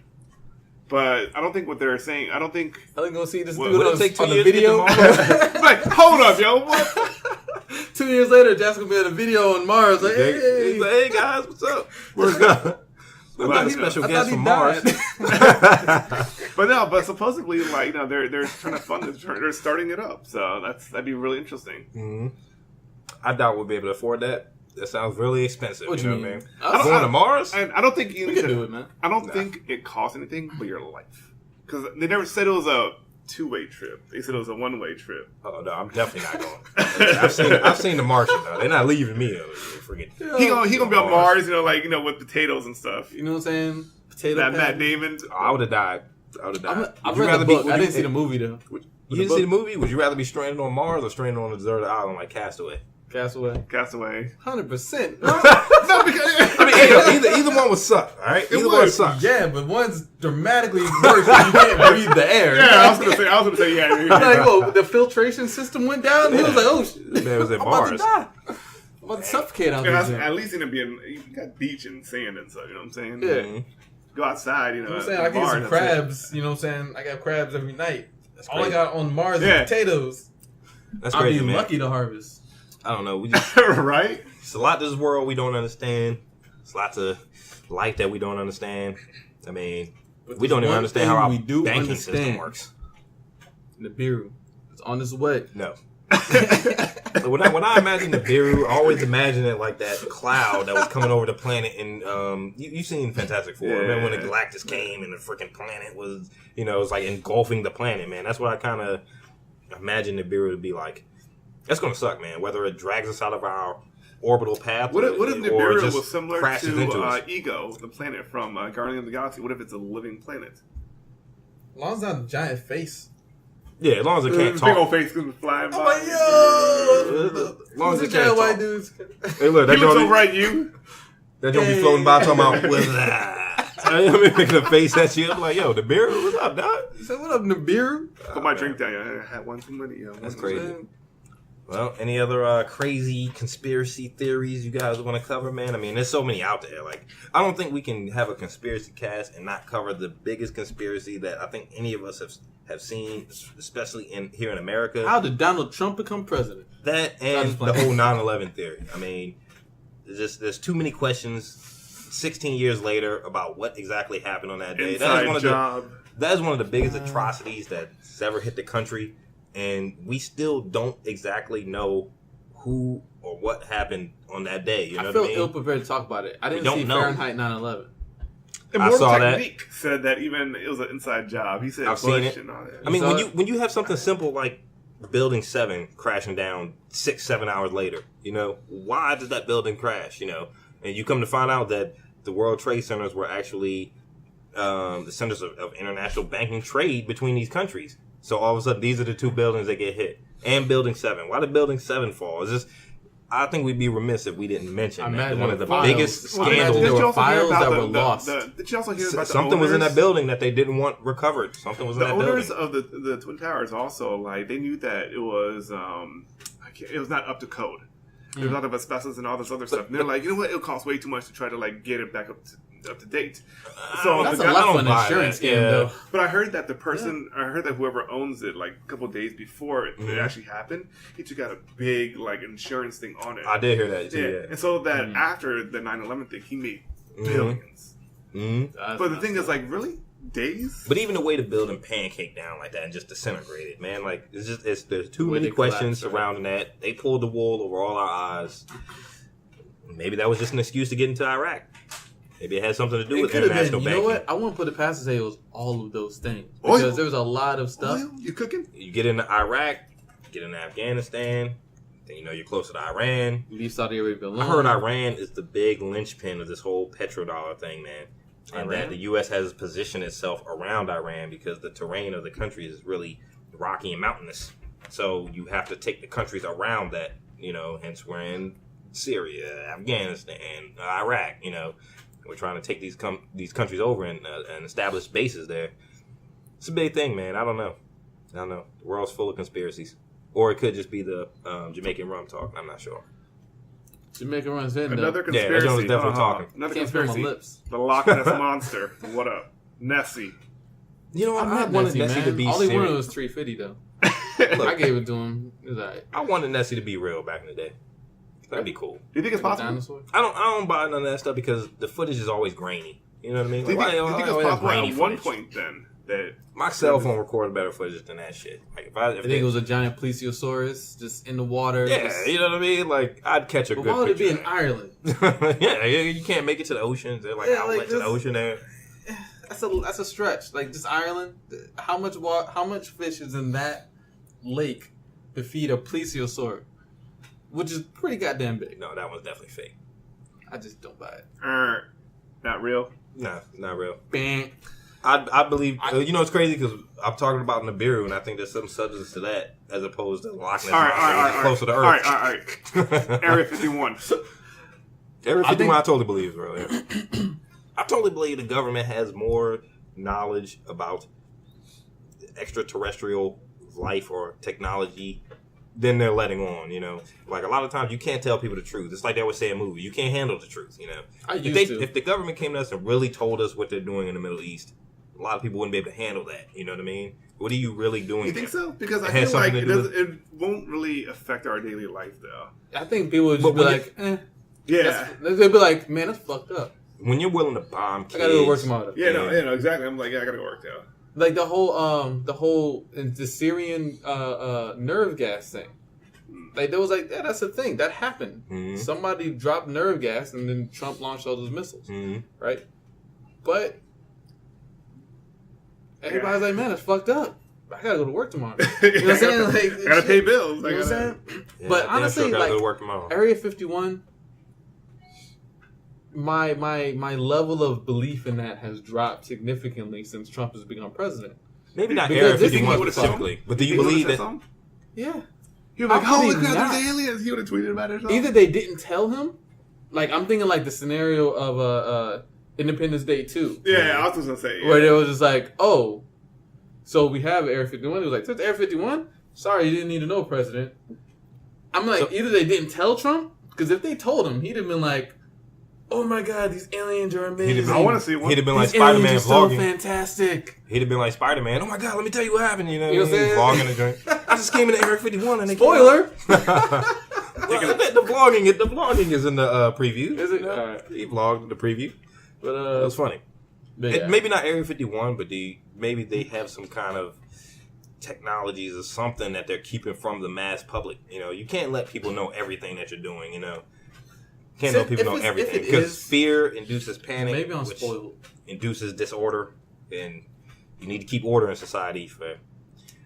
But I don't think what they're saying. I don't think Ellen gonna see this What- dude would on it take 2 the years to get video. to Mars? like hold up, yo. What? 2 years later, Jack's gonna be in a video on Mars. Like, hey, He's like, hey guys, what's up? Where's God? We got a special guest from Mars. But supposedly, like, they're trying to fund this. They're starting it up, so that'd be really interesting. Mm-hmm. I doubt we'll be able to afford that. That sounds really expensive. What you know you what I mean? mean? Going to Mars? And I don't think you we can do it, man. I don't think it costs anything but your life, because they never said it was a two-way trip. They said it was a one-way trip. Oh no, I'm definitely not going. I've seen The Martian. Though. They're not leaving me. Forget. He gonna be on Mars, with potatoes and stuff. You know what I'm saying? Potato. That Matt Damon. I would have died. I've read the book. I didn't see the movie though. You didn't see the movie? Would you rather be stranded on Mars or stranded on a deserted island like Castaway? Castaway. 100%. No, I mean, either one would suck. All right, either one sucks. Yeah, but one's dramatically worse because you can't breathe the air. Yeah, I was gonna say, yeah. Like, the filtration system went down. He was like, "Oh shit, man was at I'm Mars. about to die. I'm about to suffocate out there." At least you got beach and sand and stuff. You know what I'm saying? Yeah. Mm-hmm. Go outside. You know what I'm saying? I can get some crabs. You know what I'm saying? I got crabs every night. That's all crazy. I got on Mars is potatoes. That's I'll crazy, be man. lucky to harvest. I don't know. We just right? It's a lot to this world we don't understand. It's lots of life that we don't understand. I mean, we don't even understand how our banking system works. Nibiru, it's on its way. No. when I imagine Nibiru, I always imagine it like that cloud that was coming over the planet. And you've seen Fantastic Four. Remember when the Galactus came and the freaking planet was, it was like engulfing the planet, man. That's what I kind of imagine Nibiru to be like. That's going to suck, man. Whether it drags us out of our orbital path what if Nibiru just was similar crashes into to us. Ego, the planet from Guardian of the Galaxy? What if it's a living planet? As long as it's not a giant face. Yeah, as long as it can't talk. Big old face comes flying by. I'm like, yo! As long as it can't giant talk. white dudes. Hey, look, He looks over at you. That don't be floating by talking about, what's that? I mean, making a face at you. I'm like, yo, Nibiru, what's up, dog? He said, what up, Nibiru? Put my drink down. I had one too many. That's crazy. Well, any other crazy conspiracy theories you guys want to cover, man? I mean, there's so many out there. Like, I don't think we can have a conspiracy cast and not cover the biggest conspiracy that I think any of us have seen, especially here in America. How did Donald Trump become president? That and the whole 9/11 theory. I mean, there's too many questions 16 years later about what exactly happened on that day. That is one of the biggest atrocities that's ever hit the country. And we still don't exactly know who or what happened on that day. You know I feel what I mean? ill-prepared to talk about it. I didn't see Fahrenheit 9/11. Immortal Technique said that even it was an inside job. He said I've seen it. And all that. I mean, when you have something simple like Building 7 crashing down 6-7 hours later, why did that building crash? And you come to find out that the World Trade Centers were actually the centers of international banking trade between these countries. So all of a sudden, these are the two buildings that get hit. And Building 7. Why did Building 7 fall? I think we'd be remiss if we didn't mention that. One of the biggest scandals. There were files that were lost. Did you also hear about something was in that building that they didn't want recovered? Something was in that building. The owners of the Twin Towers also, they knew that it was it was not up to code. There was a lot of asbestos and all this other stuff. And they're like, you know what? It'll cost way too much to try to get it back up to date. So that's a lot of an insurance scam, though. But I heard that I heard that whoever owns it, a couple of days before it actually happened, he took out a big insurance thing on it. I did hear that too. Yeah. And so that after the 9/11 thing, he made billions. But the thing is, really? Days? But even the way the building pancaked down like that and just disintegrated, man, there's too many questions surrounding that. They pulled the wool over all our eyes. Maybe that was just an excuse to get into Iraq. Maybe it had something to do with international banking. You know what? I want to put it past to say it was all of those things. Because there was a lot of stuff. Oil? You cooking? You get into Iraq, get into Afghanistan, then you're closer to Iran. Leave Saudi Arabia alone. I heard Iran is the big linchpin of this whole petrodollar thing, man. And that the U.S. has positioned itself around Iran because the terrain of the country is really rocky and mountainous. So you have to take the countries around that, hence we're in Syria, Afghanistan, Iraq, We're trying to take these countries over and establish bases there. It's a big thing, man. I don't know. The world's full of conspiracies. Or it could just be the Jamaican rum talk. I'm not sure. Jamaican rum's in another conspiracy. Yeah, that was definitely talking. Another Can't feel conspiracy. my lips. The Loch Ness Monster. What up? Nessie. I wanted Nessie to be all he serious. wanted was $350 though. I gave it to him. It was all right. I wanted Nessie to be real back in the day. That'd be cool. Do you think it's possible? Dinosaur? I don't buy none of that stuff because the footage is always grainy. You know what I mean? Do you Like, think, why do you think always it's have possible grainy at one footage? point then that My cell phone recorded better footage than that shit. Like if I think they, it was a giant plesiosaurus just in the water. yeah, just, you know what I mean? Like I'd catch a but good why would it be picture. in Ireland? Yeah, you can't make it to the oceans. They're like Yeah, outlet like to the this- ocean there. That's a stretch. Like just Ireland, how much fish is in that lake to feed a plesiosaur, which is pretty goddamn big. No, that one's definitely fake. I just don't buy it. not real? Nah, not real. Bang. I believe. You know, it's crazy because I'm talking about Nibiru, and I think there's some substance to that as opposed to Loch Ness All Monster, right, which is closer to all Earth. right. Area 51. Area 51, I think- I totally believe, bro. Yeah. I totally believe the government has more knowledge about extraterrestrial life or technology than they're letting on. You know, like a lot of times you can't tell people the truth. It's like they always say in movies, you can't handle the truth. You know, if the government came to us and really told us what they're doing in the Middle East, a lot of people wouldn't be able to handle that. You know what I mean? What are you really doing? You think there? so? Because I It has feel like something it, to do doesn't, it won't really affect our daily life, though. I think people would But just be when like, eh. Yeah. They'd be like, man, that's fucked up. When you're willing to bomb kids, I gotta go to work tomorrow. Yeah, no, exactly. I'm like, yeah, I gotta go work, though. Like the Syrian nerve gas thing. Like there was like, yeah, that's a thing that happened. Mhm. Somebody dropped nerve gas, and then Trump launched all those missiles, Mhm. right? But everybody's like, man, it's fucked up. I gotta go to work tomorrow. You know what I'm saying? Like, I gotta pay bills. You know what I'm saying? Yeah, But I damn honestly, sure gotta like, go to work tomorrow. Area 51, my level of belief in that has dropped significantly since Trump has become president. Maybe not Because Area this 51 would've specifically, but do you think he believe would've that? said something? Yeah. He was like, How could holy he crap, not? there's aliens. He would have tweeted about it or something. Either they didn't tell him, like I'm thinking like the scenario of Independence Day 2. Yeah, I was just gonna say. Yeah. Where they was just like, oh, so we have Area 51. It was like, that's Area 51? Sorry, you didn't need to know, President. I'm like, either they didn't tell Trump, because if they told him, he'd have been like, oh my God, these aliens are amazing. I want to see one. He'd have been like These aliens Spider-Man are so vlogging. fantastic. He'd have been like Spider-Man. Oh my God, let me tell you what happened. You know You know what I'm vlogging the joint. I just came into Area 51 and they Spoiler. Well, the vlogging is in the preview. Is it? You know? All right. He vlogged the preview. But That was funny. yeah. Maybe not Area 51, but maybe they have some kind of technologies or something that they're keeping from the mass public. You know, you can't let people know everything that you're doing. You know, you can't So let people know if everything it because is- fear induces panic, maybe I'm which spoiled. induces disorder, and you need to keep order in society for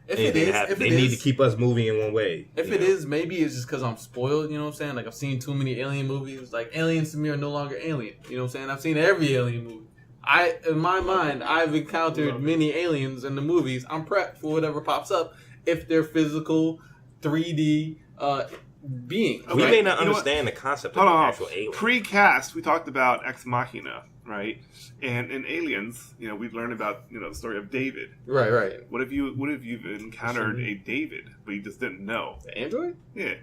If anything it to is, happen. if They it need is, to keep us moving in one way. if you it know? is, maybe it's just because I'm spoiled. You know what I'm saying? Like I've seen too many alien movies. Like aliens to me are no longer alien. You know what I'm saying? I've seen every alien movie. In my mind, I've encountered many aliens in the movies. I'm prepped for whatever pops up if they're physical, 3D beings. we Okay. may not You know what? understand the concept Hold of on. actual alien. Pre-cast, we talked about Ex Machina, right? And in Aliens, you know, we've learned about, you know, the story of David. Right, right. What if you've encountered a David, but you just didn't know? The android? Yeah.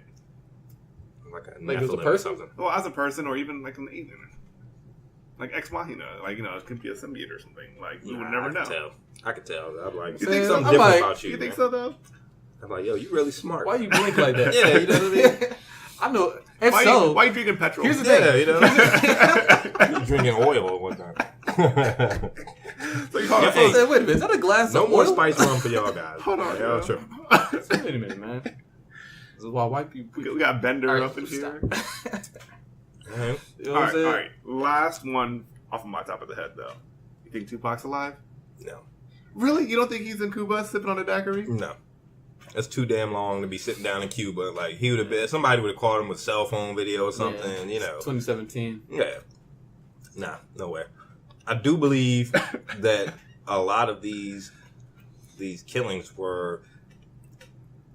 Like a Like, it's a Nephilim or person? something. Well, as a person or even like an alien. Like Ex Machina. Like, you know, it could be a symbiote or something. Like, you would never I know. could tell. I could tell. I'm like, You there's think something so? different I'm like, about you. You think man. so, though? I'm like, yo, you really smart. Why you blink like that? Yeah, you know what I mean? I know. If Why, so, why you drinking petrol? here's the thing. Yeah, you know. You drinking oil or whatnot. So you call Yeah, it hey. Wait a minute. Is that a glass No of more oil? spice rum for y'all guys. Hold on, Y'all yo. tripping. Wait a minute, man. This is why white people. We got Bender All right, up in here. stop. Alright. You know All what I'm right, saying? all right. Last one off of my top of the head, though. You think Tupac's alive? No. Really? You don't think he's in Cuba sipping on a daiquiri? No. That's too damn long to be sitting down in Cuba. Like, he would have been, somebody would have caught him with cell phone video or something, Yeah. you know. 2017. Yeah. Nah, nowhere. I do believe that a lot of these killings were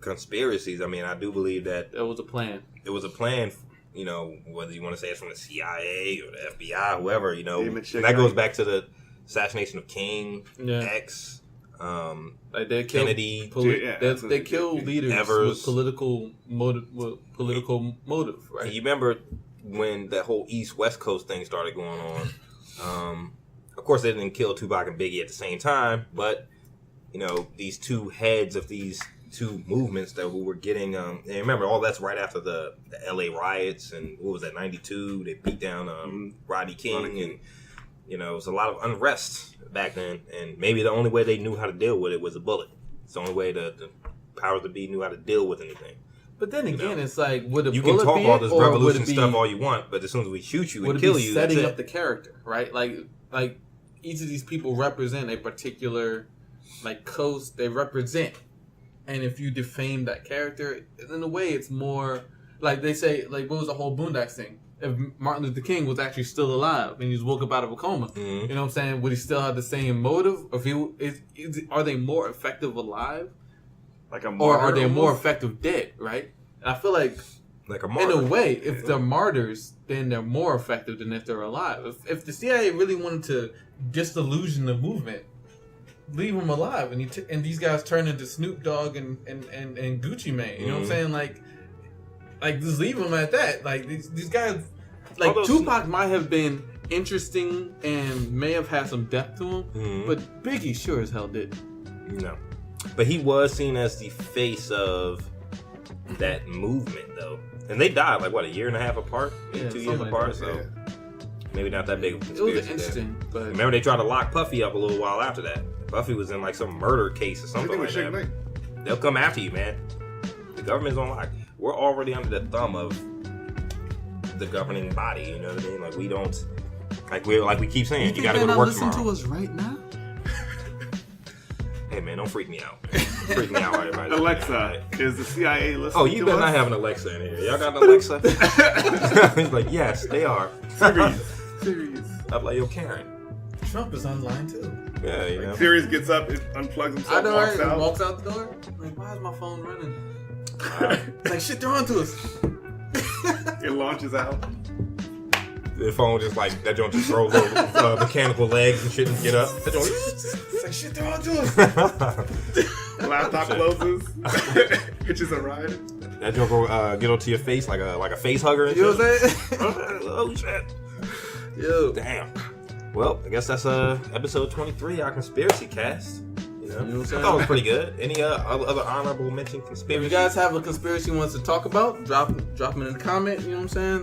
conspiracies. I mean, I do believe that That was a plan. it was a plan, you know, whether you want to say it's from the CIA or the FBI, whoever, you know. David And that Shiggai. goes back to the assassination of King, Yeah. X, Like they killed Kennedy. Yeah, they, that's what they they killed did. leaders Evers. with political motive, And right? you remember when that whole East-West Coast thing started going on. Of course, they didn't kill Tupac and Biggie at the same time, but, you know, these two heads of these two movements that we were getting. And remember, all that's right after the LA riots and what was that, 92? They beat down Rodney King, and you know, it was a lot of unrest back then. And maybe the only way they knew how to deal with it was a bullet. It's the only way the powers that be knew how to deal with anything. But then again, it's like, would a you bullet can talk be all this or revolution would it be, stuff all you want, but as soon as we shoot you and would it kill be you, setting that's up it. the character, right? Like each of these people represent a particular like coast they represent, and if you defame that character, in a way, it's more like they say, like, what was the whole Boondocks thing? If Martin Luther King was actually still alive and he was woke up out of a coma, you know what I'm saying? Would he still have the same motive? Or if he are they more effective alive? Like a Or are they almost? more effective dead, right? And I feel like Like a martyr. in a way, if they're martyrs, then they're more effective than if they're alive. If the CIA really wanted to disillusion the movement, leave them alive, and these guys turn into Snoop Dogg and Gucci Mane. You know what I'm saying? Like just leave them at that. Like these guys, like Tupac might have been interesting and may have had some depth to him, but Biggie sure as hell did. No. But he was seen as the face of that movement, though. And they died, like, what, a year and a half apart? Maybe 2 years apart, so maybe not that big of a conspiracy. It was interesting, but... Remember, they tried to lock Puffy up a little while after that. Puffy was in, like, some murder case or something like that. They'll come after you, man. The government's on lock. We're already under the thumb of the governing body, you know what I mean? Like, we don't... Like we keep saying, you gotta go to work tomorrow. Listen to us right now? Hey, man, don't freak me out. Freak me out, everybody. Alexa, is the CIA listening? Oh, you better not have an Alexa in here. Y'all got an Alexa? He's like, yes, they are. Sirius. I'm like, yo, Karen. Trump is online too. Yeah, you know. Sirius gets up, unplugs himself, walks out the door. Like, why is my phone running? It's like, shit, they're onto us. It launches out. The phone just like, that joint just throws over mechanical legs and shit and get up. That joint, It's like, shit, they're onto us. Laptop closes. Hitches a ride. that joint go get onto your face like a face hugger and You know shit. what I'm saying? Oh, shit. Yo. Damn. Well, I guess that's episode 23, our conspiracy cast. You know what I'm I saying? thought it was pretty good. Any other honorable mention If conspiracy? you guys have a conspiracy you want us to talk about, drop it in the comment, you know what I'm saying?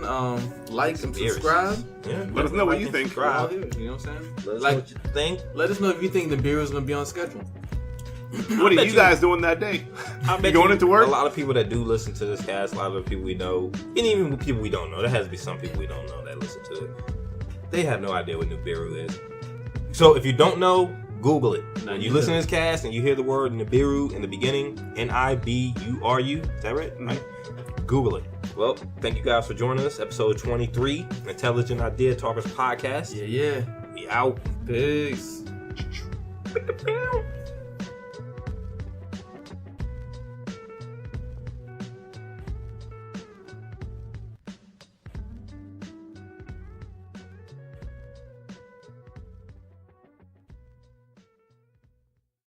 Like and subscribe. Yeah. Let us know what you and think. subscribe. You know what I'm saying? Let us know what you think. Let us know if you think the Bureau is going to be on schedule. What are bet you you- guys doing that day? I You bet going into work? A lot of people that do listen to this cast, a lot of the people we know, and even people we don't know, there has to be some people we don't know that listen to it. They have no idea what Nibiru is. So if you don't know, Google it. When you listen to this cast and you hear the word Nibiru in the beginning, Niburu, is that right? Right? Google it. Well, thank you guys for joining us. Episode 23, Intelligent Idea Talkers Podcast. Yeah. We out. Peace.